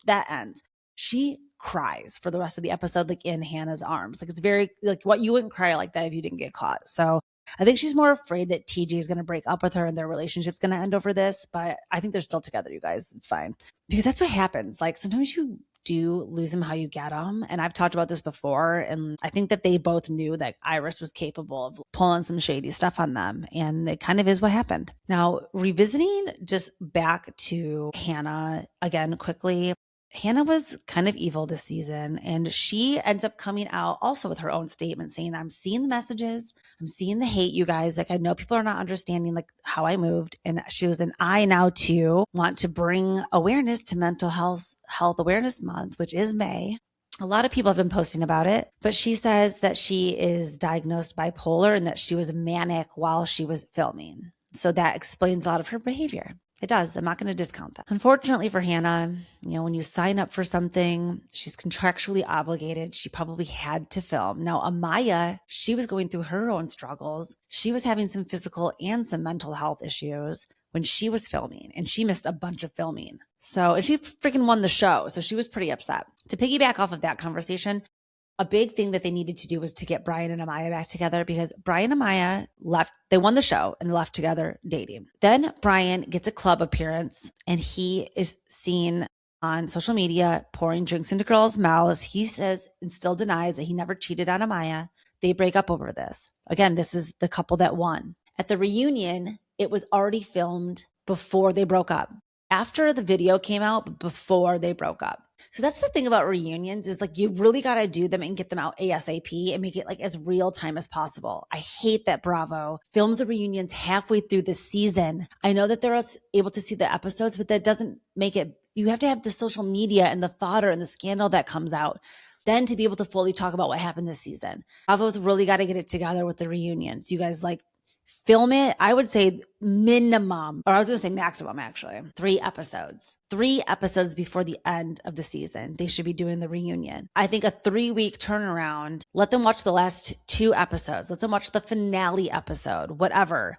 That ends. She cries for the rest of the episode, like in Hannah's arms. Like it's very like, what, you wouldn't cry like that if you didn't get caught. So I think she's more afraid that TJ is going to break up with her and their relationship's going to end over this. But I think they're still together, you guys. It's fine. Because that's what happens. Like sometimes you do lose them how you get them. And I've talked about this before. And I think that they both knew that Iris was capable of pulling some shady stuff on them. And it kind of is what happened. Now, revisiting just back to Hannah again quickly. Hannah was kind of evil this season, and she ends up coming out also with her own statement saying, I'm seeing the messages, I'm seeing the hate, you guys. Like, I know people are not understanding like how I moved. And she was I now too want to bring awareness to Mental Health Awareness Month, which is May. A lot of people have been posting about it, but she says that she is diagnosed bipolar and that she was manic while she was filming. So that explains a lot of her behavior. It does. I'm not going to discount that. Unfortunately for Hannah, when you sign up for something, she's contractually obligated. She probably had to film. Now, Amaya, she was going through her own struggles. She was having some physical and some mental health issues when she was filming, and she missed a bunch of filming. And she freaking won the show. So she was pretty upset. To piggyback off of that conversation, a big thing that they needed to do was to get Brian and Amaya back together, because Brian and Amaya left, they won the show and left together dating. Then Brian gets a club appearance and he is seen on social media pouring drinks into girls' mouths. He says and still denies that he never cheated on Amaya. They break up over this. Again, this is the couple that won. At the reunion, it was already filmed before they broke up. after the video came out, but before they broke up. So that's the thing about reunions is like you really got to do them and get them out ASAP and make it like as real time as possible. I hate that Bravo films the reunions halfway through the season. I know that they're able to see the episodes, but that doesn't make it. You have to have the social media and the fodder and the scandal that comes out then to be able to fully talk about what happened this season. Bravo's really got to get it together with the reunions. You guys like film it. I would say minimum, or I was going to say maximum actually, 3 episodes. 3 episodes before the end of the season. They should be doing the reunion. I think a 3-week turnaround. Let them watch the last 2 episodes. Let them watch the finale episode, whatever.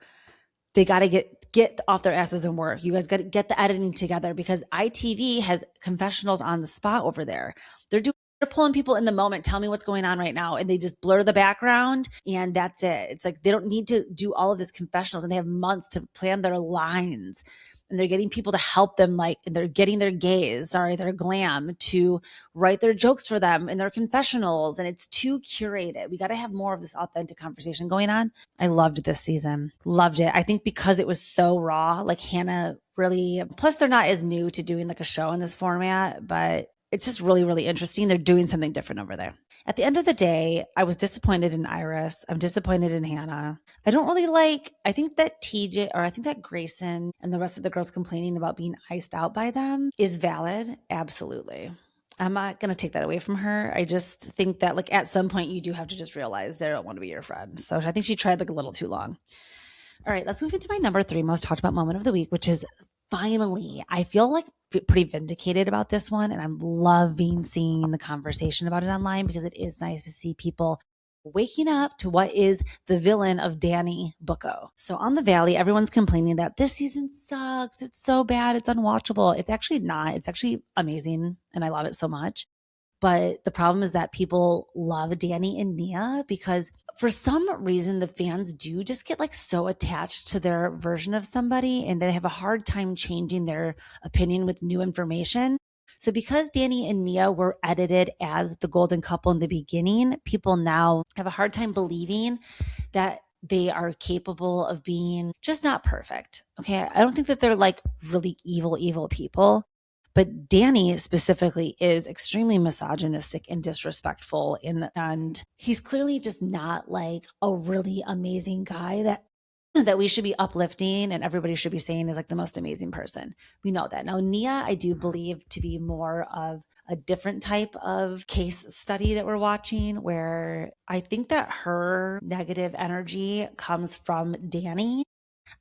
They got to get off their asses and work. You guys got to get the editing together because ITV has confessionals on the spot over there. They're pulling people in the moment. Tell me what's going on right now. And they just blur the background and that's it. It's like they don't need to do all of this confessionals and they have months to plan their lines. And they're getting people to help them, like, and they're getting their their glam to write their jokes for them in their confessionals. And it's too curated. We got to have more of this authentic conversation going on. I loved this season. Loved it. I think because it was so raw, like Hannah really, plus they're not as new to doing like a show in this format, but it's just really, really interesting. They're doing something different over there. At the end of the day, I was disappointed in Iris. I'm disappointed in Hannah. I don't really I think that TJ, or I think that Grayson and the rest of the girls complaining about being iced out by them is valid. Absolutely. I'm not going to take that away from her. I just think that like at some point you do have to just realize they don't want to be your friend. So I think she tried like a little too long. All right, let's move into my number 3 most talked about moment of the week, which is finally, I feel like pretty vindicated about this one. And I'm loving seeing the conversation about it online because it is nice to see people waking up to what is the villain of Danny Bucco. So on the Valley, everyone's complaining that this season sucks. It's so bad. It's unwatchable. It's actually not. It's actually amazing. And I love it so much. But the problem is that people love Danny and Nia because for some reason, the fans do just get like so attached to their version of somebody and they have a hard time changing their opinion with new information. So because Danny and Nia were edited as the golden couple in the beginning, people now have a hard time believing that they are capable of being just not perfect. Okay. I don't think that they're like really evil people. But Danny specifically is extremely misogynistic and disrespectful. And he's clearly just not like a really amazing guy that we should be uplifting and everybody should be saying is like the most amazing person. We know that. Now, Nia, I do believe to be more of a different type of case study that we're watching, where I think that her negative energy comes from Danny.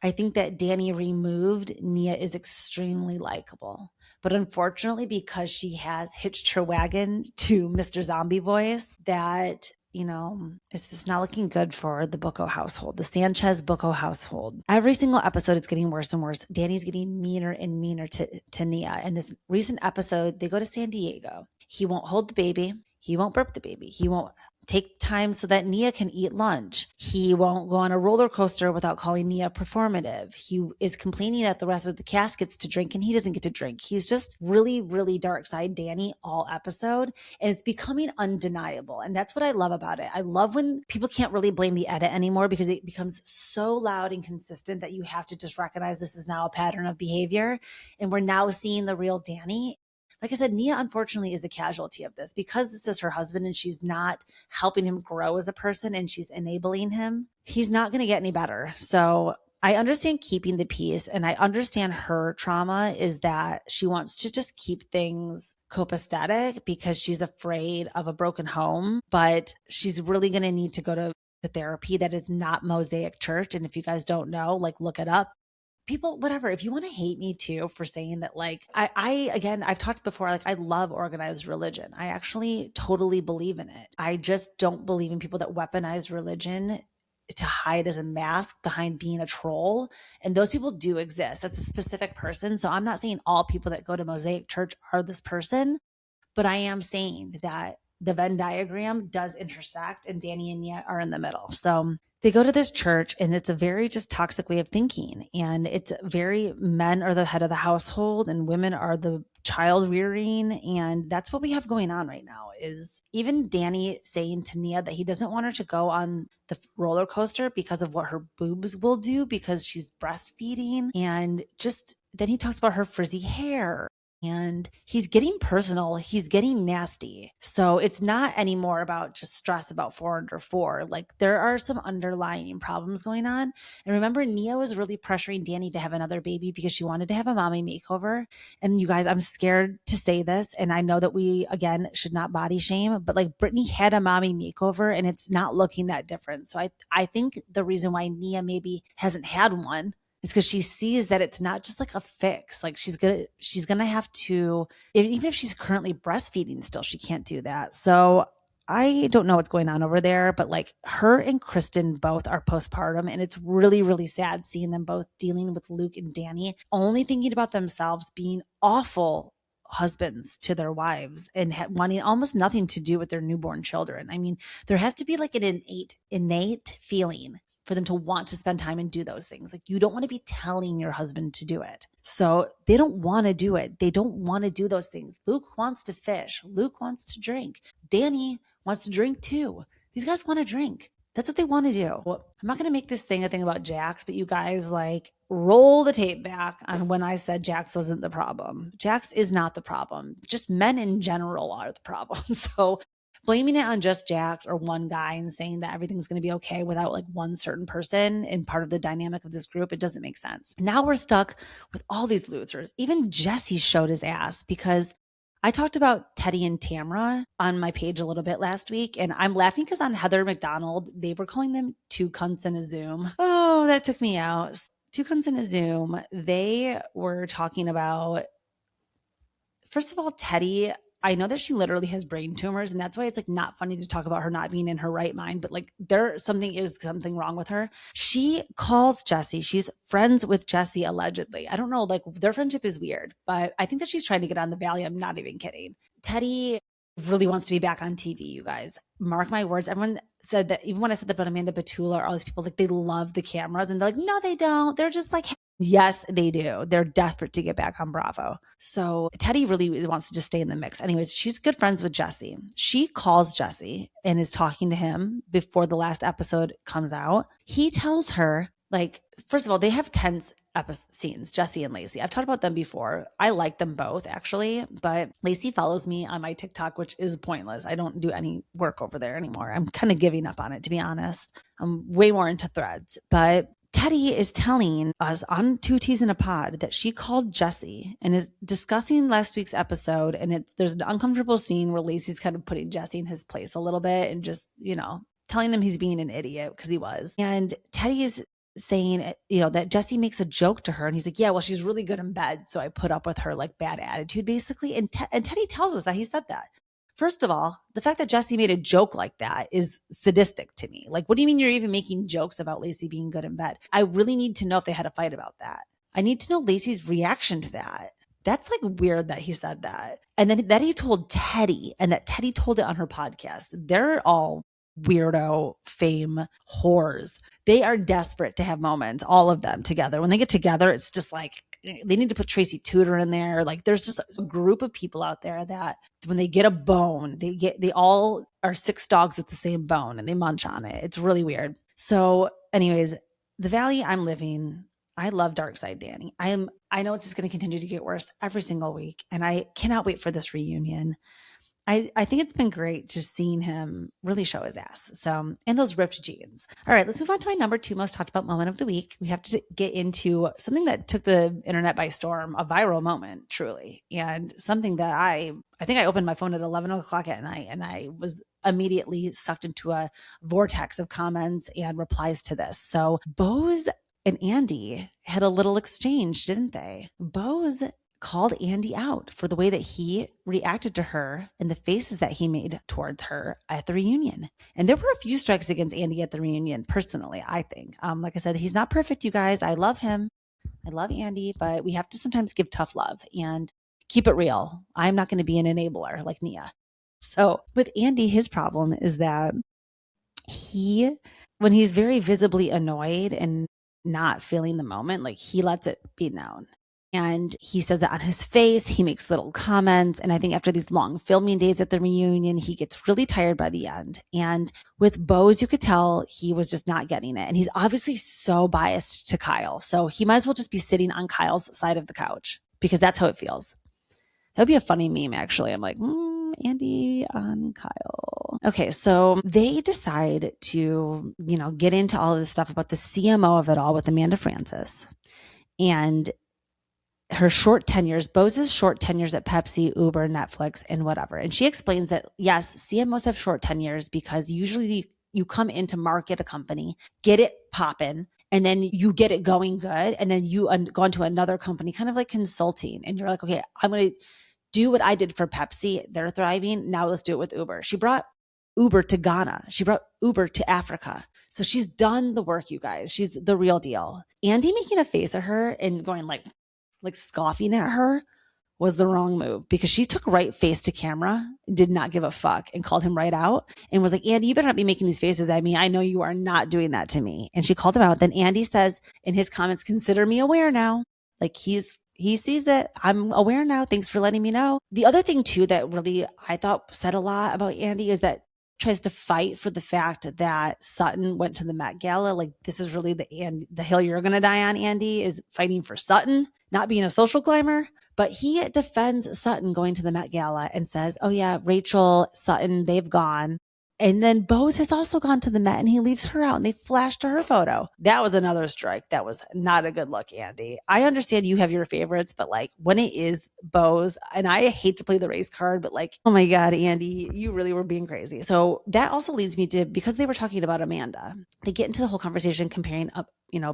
I think that Danny removed, Nia is extremely likable. But unfortunately, because she has hitched her wagon to Mr. Zombie voice, that, it's just not looking good for the Bucco household, the Sanchez Bucco household. Every single episode, it's getting worse and worse. Danny's getting meaner and meaner to Nia. In this recent episode, they go to San Diego. He won't hold the baby. He won't burp the baby. He won't take time so that Nia can eat lunch. He won't go on a roller coaster without calling Nia performative. He is complaining at the rest of the cast gets to drink and he doesn't get to drink. He's just really, really dark side Danny all episode. And it's becoming undeniable. And that's what I love about it. I love when people can't really blame the edit anymore because it becomes so loud and consistent that you have to just recognize this is now a pattern of behavior. And we're now seeing the real Danny. Like I said, Nia, unfortunately, is a casualty of this because this is her husband and she's not helping him grow as a person and she's enabling him. He's not going to get any better. So I understand keeping the peace and I understand her trauma is that she wants to just keep things copacetic because she's afraid of a broken home, but she's really going to need to go to the therapy that is not Mosaic Church. And if you guys don't know, like look it up. People, whatever, if you want to hate me too for saying that, like, again, I've talked before, like, I love organized religion. I actually totally believe in it. I just don't believe in people that weaponize religion to hide as a mask behind being a troll. And those people do exist. That's a specific person. So I'm not saying all people that go to Mosaic Church are this person, but I am saying that the Venn diagram does intersect and Danny and Nia are in the middle. So they go to this church and it's a very just toxic way of thinking. And it's very men are the head of the household and women are the child rearing. And that's what we have going on right now is even Danny saying to Nia that he doesn't want her to go on the roller coaster because of what her boobs will do because she's breastfeeding and just then he talks about her frizzy hair. And he's getting personal. He's getting nasty. So it's not anymore about just stress about 4 under 4. Like there are some underlying problems going on. And remember, Nia was really pressuring Danny to have another baby because she wanted to have a mommy makeover. And you guys, I'm scared to say this. And I know that we, again, should not body shame, but like Brittany had a mommy makeover and it's not looking that different. So I think the reason why Nia maybe hasn't had one, it's because she sees that it's not just like a fix. Like she's gonna have to, even if she's currently breastfeeding still, she can't do that. So I don't know what's going on over there, but like her and Kristen both are postpartum, and it's really, really sad seeing them both dealing with Luke and Danny, only thinking about themselves, being awful husbands to their wives and wanting almost nothing to do with their newborn children. I mean, there has to be like an innate feeling for them to want to spend time and do those things. Like you don't want to be telling your husband to do it. So they don't want to do it. They don't want to do those things. Luke wants to fish. Luke wants to drink. Danny wants to drink too. These guys want to drink. That's what they want to do. Well, I'm not going to make this thing a thing about Jax, but you guys like roll the tape back on when I said Jax wasn't the problem. Jax is not the problem. Just men in general are the problem. So blaming it on just Jax or one guy and saying that everything's going to be okay without like one certain person and part of the dynamic of this group, it doesn't make sense. Now we're stuck with all these losers. Even Jesse showed his ass because I talked about Teddy and Tamra on my page a little bit last week, and I'm laughing because on Heather McDonald, they were calling them two cunts in a Zoom. Oh, that took me out. Two cunts in a Zoom. They were talking about, first of all, Teddy, I know that she literally has brain tumors, and that's why it's like not funny to talk about her not being in her right mind, but like there's something wrong with her. She calls Jesse. She's friends with Jesse allegedly. I don't know, like their friendship is weird, but I think that she's trying to get on the Valley. I'm not even kidding. Teddy really wants to be back on TV, you guys. Mark my words. Everyone said that, even when I said that about Amanda Batula or all these people, like they love the cameras, and they're like, no, they don't. They're just like, yes, they do. They're desperate to get back on Bravo. So Teddy really wants to just stay in the mix. Anyways, she's good friends with Jesse. She calls Jesse and is talking to him before the last episode comes out. He tells her, like, first of all, they have tense scenes, Jesse and Lacey. I've talked about them before. I like them both, actually, but Lacey follows me on my TikTok, which is pointless. I don't do any work over there anymore. I'm kind of giving up on it, to be honest. I'm way more into Threads, but Teddy is telling us on Two Teas in a Pod that she called Jesse and is discussing last week's episode. And there's an uncomfortable scene where Lacey's kind of putting Jesse in his place a little bit and just, telling him he's being an idiot because he was. And Teddy is saying, that Jesse makes a joke to her. And he's like, yeah, well, she's really good in bed. So I put up with her like bad attitude, basically. And Teddy tells us that he said that. First of all, the fact that Jesse made a joke like that is sadistic to me. Like, what do you mean you're even making jokes about Lacey being good in bed? I really need to know if they had a fight about that. I need to know Lacey's reaction to that. That's like weird that he said that. And then that he told Teddy, and that Teddy told it on her podcast. They're all weirdo fame whores. They are desperate to have moments, all of them together. When they get together, it's just like, they need to put Tracy Tudor in there. Like there's just a group of people out there that when they get a bone, they all are 6 dogs with the same bone and they munch on it. It's really weird. So anyways, the Valley I'm living, I love Dark Side Danny. I know it's just going to continue to get worse every single week. And I cannot wait for this reunion. I think it's been great just seeing him really show his ass. So, and those ripped jeans. All right, let's move on to my number 2 most talked about moment of the week. We have to get into something that took the internet by storm, a viral moment, truly. And something that I think I opened my phone at 11 o'clock at night and I was immediately sucked into a vortex of comments and replies to this. So Boz and Andy had a little exchange, didn't they? Boz called Andy out for the way that he reacted to her and the faces that he made towards her at the reunion. And there were a few strikes against Andy at the reunion, personally, I think. Like I said, he's not perfect, you guys. I love him. I love Andy, but we have to sometimes give tough love and keep it real. I'm not going to be an enabler like Nia. So with Andy, his problem is that when he's very visibly annoyed and not feeling the moment, like he lets it be known. And he says it on his face. He makes little comments. And I think after these long filming days at the reunion, he gets really tired by the end. And with Boz, you could tell he was just not getting it. And he's obviously so biased to Kyle. So he might as well just be sitting on Kyle's side of the couch because that's how it feels. That would be a funny meme, actually. I'm like, Andy on Kyle. Okay, so they decide to, get into all of this stuff about the CMO of it all with Amanda Francis. And her short tenures, Boz's short tenures at Pepsi, Uber, Netflix, and whatever. And she explains that, yes, CMOs have short tenures because usually you come in to market a company, get it popping, and then you get it going good. And then you go into another company, kind of like consulting. And you're like, okay, I'm going to do what I did for Pepsi. They're thriving. Now let's do it with Uber. She brought Uber to Ghana. She brought Uber to Africa. So she's done the work, you guys. She's the real deal. Andy making a face at her and going like scoffing at her was the wrong move because she took right face to camera, did not give a fuck, and called him right out and was like, Andy, you better not be making these faces at me. I know you are not doing that to me. And she called him out. Then Andy says in his comments, consider me aware now. Like he sees it. I'm aware now. Thanks for letting me know. The other thing too that really I thought said a lot about Andy is that tries to fight for the fact that Sutton went to the Met Gala. Like this is really the hill you're going to die on, Andy, is fighting for Sutton, not being a social climber. But he defends Sutton going to the Met Gala and says, oh yeah, Rachel, Sutton, they've gone. And then Boz has also gone to the Met and he leaves her out and they flashed to her photo. That was another strike. That was not a good look, Andy. I understand you have your favorites, but like when it is Boz, and I hate to play the race card, but like, oh my God, Andy, you really were being crazy. So that also leads me to, because they were talking about Amanda, they get into the whole conversation comparing up,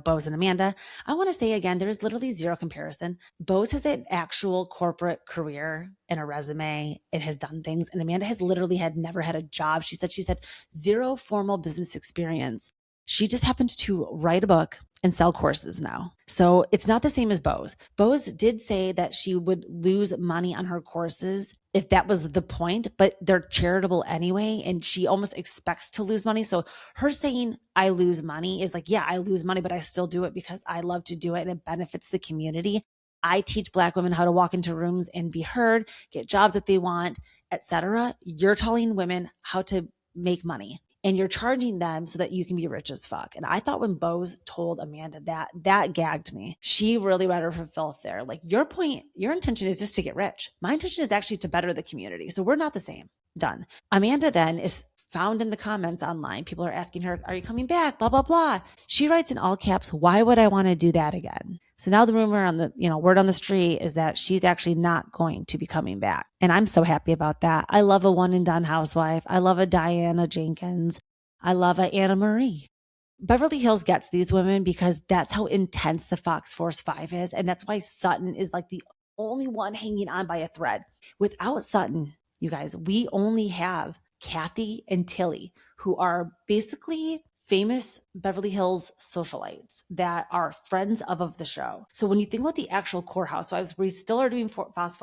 Boz and Amanda. I want to say again, there is literally zero comparison. Boz has an actual corporate career and a resume and has done things. And Amanda has literally never had a job. She said zero formal business experience. She just happened to write a book and sell courses now. So it's not the same as Boz. Boz did say that she would lose money on her courses if that was the point, but they're charitable anyway. And she almost expects to lose money. So her saying, I lose money is like, yeah, I lose money, but I still do it because I love to do it and it benefits the community. I teach Black women how to walk into rooms and be heard, get jobs that they want, etc. You're telling women how to make money. And you're charging them so that you can be rich as fuck. And I thought when Boz told Amanda that gagged me. She really read her for filth there. Like your intention is just to get rich. My intention is actually to better the community. So we're not the same. Done. Amanda then is found in the comments online. People are asking her, are you coming back? Blah, blah, blah. She writes in all caps, why would I want to do that again? So now the rumor on the, word on the street is that she's actually not going to be coming back. And I'm so happy about that. I love a one and done housewife. I love a Diana Jenkins. I love a Anna Marie. Beverly Hills gets these women because that's how intense the Fox Force 5 is. And that's why Sutton is like the only one hanging on by a thread. Without Sutton, you guys, we only have Kathy and Tilly, who are basically famous Beverly Hills socialites that are friends of the show. So when you think about the actual core housewives, we still are doing Fox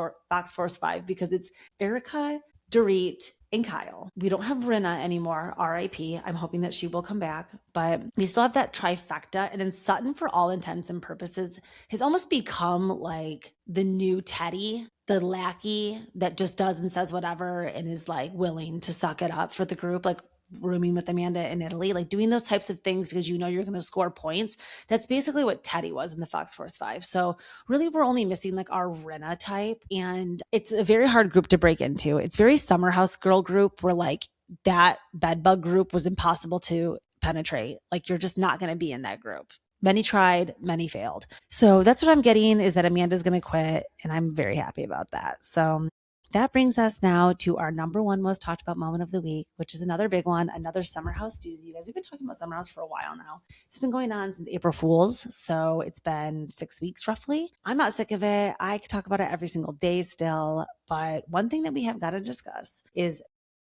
Force 5 because it's Erica, Dorit, and Kyle. We don't have Rinna anymore, RIP. I'm hoping that she will come back, but we still have that trifecta. And then Sutton, for all intents and purposes, has almost become like the new Teddy, the lackey that just does and says whatever and is like willing to suck it up for the group, like rooming with Amanda in Italy, like doing those types of things because you're going to score points. That's basically what Teddy was in the Fox Force 5. So really we're only missing like our Rinna type, and it's a very hard group to break into. It's very Summer House girl group where like that bedbug group was impossible to penetrate. Like you're just not going to be in that group. Many tried, many failed. So that's what I'm getting, is that Amanda's going to quit, and I'm very happy about that. So that brings us now to our number one most talked about moment of the week, which is another big one, another Summer House doozy. You guys, we've been talking about Summer House for a while now. It's been going on since April Fool's, so it's been 6 weeks roughly. I'm not sick of it. I could talk about it every single day still, but one thing that we have got to discuss is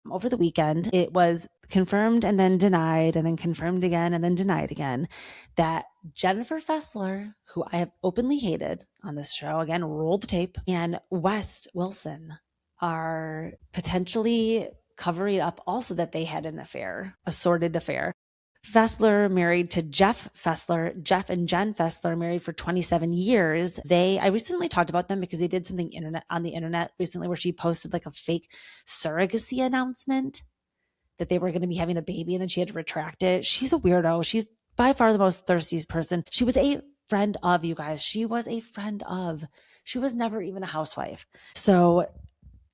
over the weekend, it was confirmed and then denied and then confirmed again and then denied again that Jennifer Fessler, who I have openly hated on this show, again, roll the tape, and West Wilson are potentially covering up also that they had an affair, a sordid affair. Fessler married to Jeff Fessler. Jeff and Jen Fessler married for 27 years. I recently talked about them because they did something on the internet recently where she posted like a fake surrogacy announcement that they were going to be having a baby and then she had to retract it. She's a weirdo. She's by far the most thirstiest person. She was a friend of, you guys. She was a friend of. She was never even a housewife. So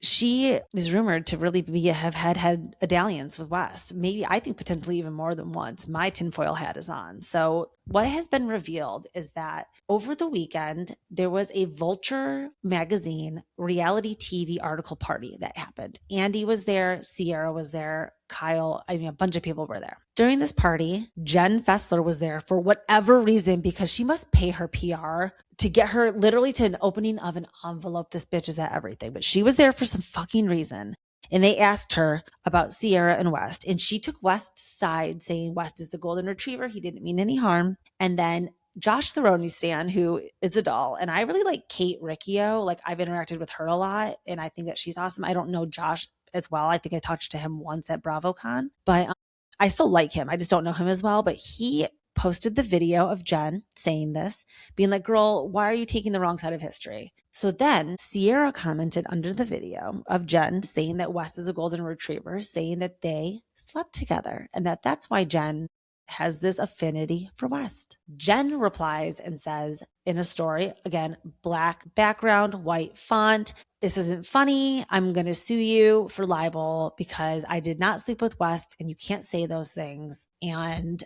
she is rumored to really have had a dalliance with West. Maybe, I think potentially even more than once. My tinfoil hat is on. So what has been revealed is that over the weekend, there was a Vulture magazine reality TV article party that happened. Andy was there. Sierra was there. Kyle, a bunch of people were there. During this party, Jen Fessler was there for whatever reason because she must pay her PR to get her literally to an opening of an envelope. This bitch is at everything, but she was there for some fucking reason. And they asked her about Sierra and West. And she took West's side, saying West is the golden retriever. He didn't mean any harm. And then Josh Theroney Stan, who is a doll. And I really like Kate Riccio. Like, I've interacted with her a lot. And I think that she's awesome. I don't know Josh as well. I think I talked to him once at BravoCon. But I still like him. I just don't know him as well. But he posted the video of Jen saying this, being like, girl, why are you taking the wrong side of history? So then Sierra commented under the video of Jen saying that West is a golden retriever, saying that they slept together and that's why Jen has this affinity for West. Jen replies and says in a story, again, black background, white font, this isn't funny. I'm going to sue you for libel because I did not sleep with West and you can't say those things. And,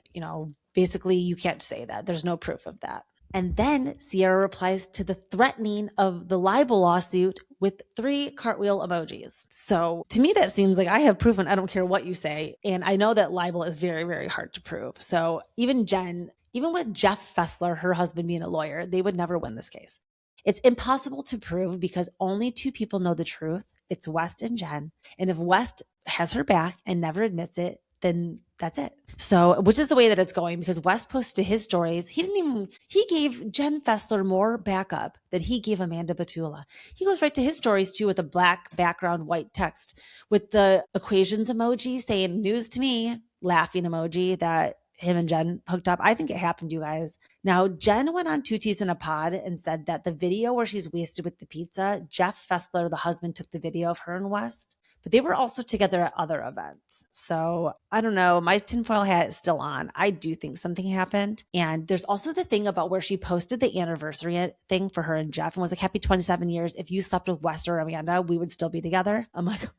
basically you can't say that. There's no proof of that. And then Sierra replies to the threatening of the libel lawsuit with 3 cartwheel emojis. So to me, that seems like I have proven I don't care what you say. And I know that libel is very, very hard to prove. So even with Jeff Fessler, her husband being a lawyer, they would never win this case. It's impossible to prove because only 2 people know the truth. It's West and Jen. And if West has her back and never admits it, then that's it. So, which is the way that it's going because West posted his stories. He gave Jen Fessler more backup than he gave Amanda Batula. He goes right to his stories too with a black background, white text with the equations emoji saying news to me, laughing emoji that him and Jen hooked up. I think it happened, you guys. Now, Jen went on 2 T's in a Pod and said that the video where she's wasted with the pizza, Jeff Fessler, the husband, took the video of her and West. But they were also together at other events. So I don't know. My tinfoil hat is still on. I do think something happened. And there's also the thing about where she posted the anniversary thing for her and Jeff and was like, happy 27 years. If you slept with West or Amanda, we would still be together. I'm like,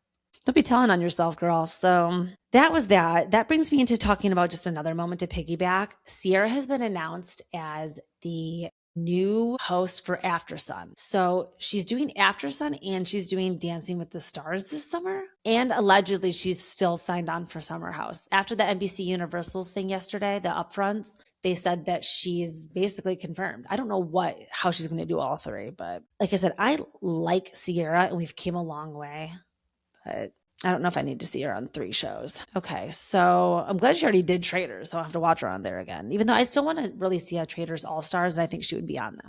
don't be telling on yourself, girl. So that was that. That brings me into talking about just another moment to piggyback. Sierra has been announced as the new host for Aftersun. So she's doing Aftersun and she's doing Dancing with the Stars this summer. And allegedly she's still signed on for Summer House. After the NBC Universal's thing yesterday, the upfronts, they said that she's basically confirmed. I don't know how she's going to do all 3, but like I said, I like Sierra and we've came a long way, but I don't know if I need to see her on 3 shows. Okay, so I'm glad she already did Traders, so I don't have to watch her on there again, even though I still want to really see a Traders All-Stars, and I think she would be on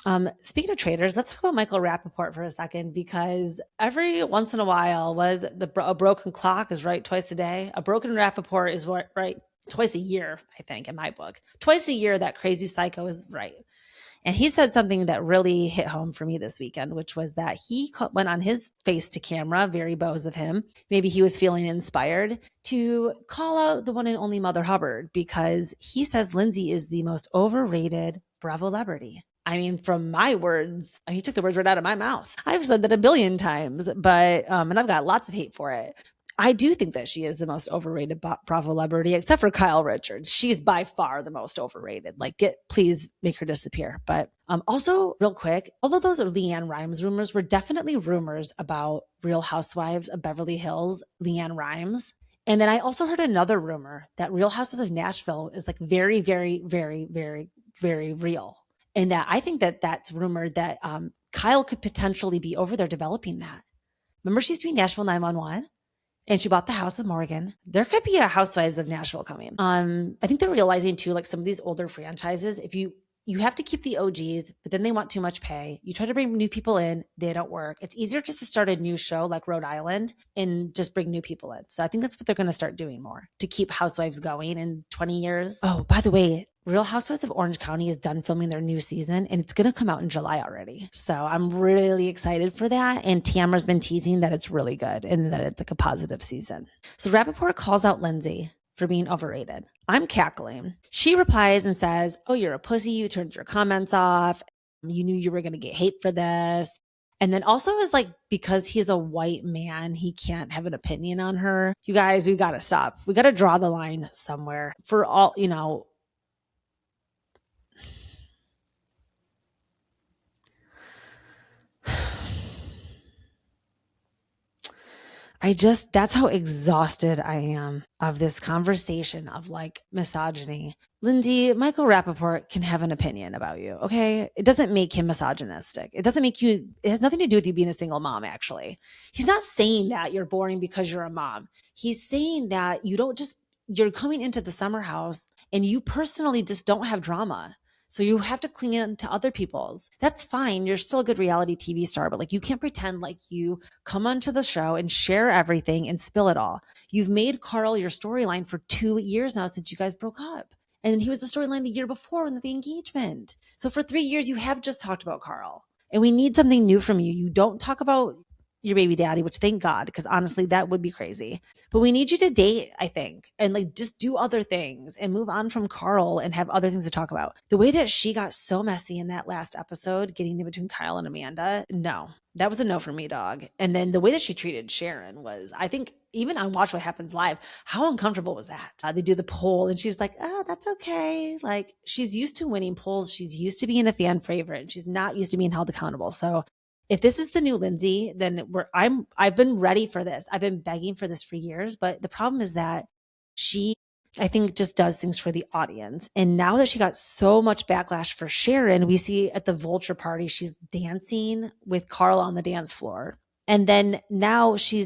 that. Speaking of Traders, let's talk about Michael Rappaport for a second, because every once in a while a broken clock is right twice a day. A broken Rappaport is right twice a year, I think, in my book. Twice a year, that crazy psycho is right. And he said something that really hit home for me this weekend, which was that he went on his face to camera, very Boz of him. Maybe he was feeling inspired to call out the one and only Mother Hubbard because he says Lindsay is the most overrated Bravo celebrity. I mean, from my words, he took the words right out of my mouth. I've said that a billion times, but and I've got lots of hate for it. I do think that she is the most overrated Bravo celebrity, except for Kyle Richards. She's by far the most overrated. Please make her disappear. But also, real quick, although those are Leanne Rimes rumors, were definitely rumors about Real Housewives of Beverly Hills, Leanne Rimes. And then I also heard another rumor that Real Housewives of Nashville is very, very, very, very, very real. And that I think that that's rumored that Kyle could potentially be over there developing that. Remember she's doing Nashville 911? And she bought the house with Morgan. There could be a Housewives of Nashville coming. I think they're realizing too, some of these older franchises, if you you have to keep the OGs, but then they want too much pay. You try to bring new people in, they don't work. It's easier just to start a new show like Rhode Island and just bring new people in. So I think that's what they're going to start doing more to keep Housewives going in 20 years. Oh, by the way, Real Housewives of Orange County is done filming their new season and it's going to come out in July already. So I'm really excited for that. And Tamara's been teasing that it's really good and that it's like a positive season. So Rappaport calls out Lindsay for being overrated. I'm cackling. She replies and says, oh, you're a pussy. You turned your comments off. You knew you were going to get hate for this. And then also is like, because he's a white man, he can't have an opinion on her. You guys, we got to stop. We got to draw the line somewhere for all, you know. That's how exhausted I am of this conversation of like misogyny. Lindsay, Michael Rappaport can have an opinion about you, okay? It doesn't make him misogynistic. It has nothing to do with you being a single mom, actually. He's not saying that you're boring because you're a mom. He's saying that you're coming into the summer house and you personally just don't have drama. So you have to cling in to other people's. That's fine. You're still a good reality TV star, but like you can't pretend like you come onto the show and share everything and spill it all. You've made Carl your storyline for 2 years now since you guys broke up. And then he was the storyline the year before in the engagement. So for 3 years, you have just talked about Carl. And we need something new from you. You don't talk about your baby daddy, which thank God, because honestly, that would be crazy. But we need you to date, I think, and like just do other things and move on from Carl and have other things to talk about. The way that she got so messy in that last episode, getting in between Kyle and Amanda, no, that was a no for me, dog. And then the way that she treated Sharon was, I think, even on Watch What Happens Live, how uncomfortable was that? They do the poll and she's like, oh, that's okay. Like she's used to winning polls. She's used to being a fan favorite. And she's not used to being held accountable. So if this is the new Lindsay, then I've been ready for this. I've been begging for this for years. But the problem is that she, I think, just does things for the audience. And now that she got so much backlash for Sharon, we see at the Vulture party, she's dancing with Carl on the dance floor. And then now she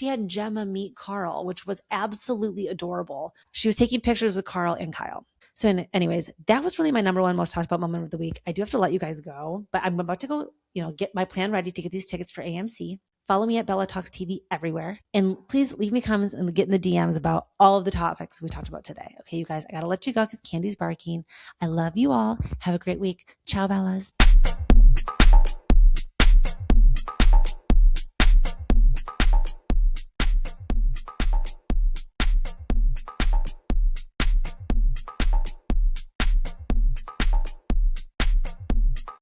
had Gemma meet Carl, which was absolutely adorable. She was taking pictures with Carl and Kyle. So anyways, that was really my number one most talked about moment of the week. I do have to let you guys go, but I'm about to go, get my plan ready to get these tickets for AMC. Follow me at Bella Talks TV everywhere. And please leave me comments and get in the DMs about all of the topics we talked about today. Okay, you guys, I got to let you go because Candy's barking. I love you all. Have a great week. Ciao, Bellas.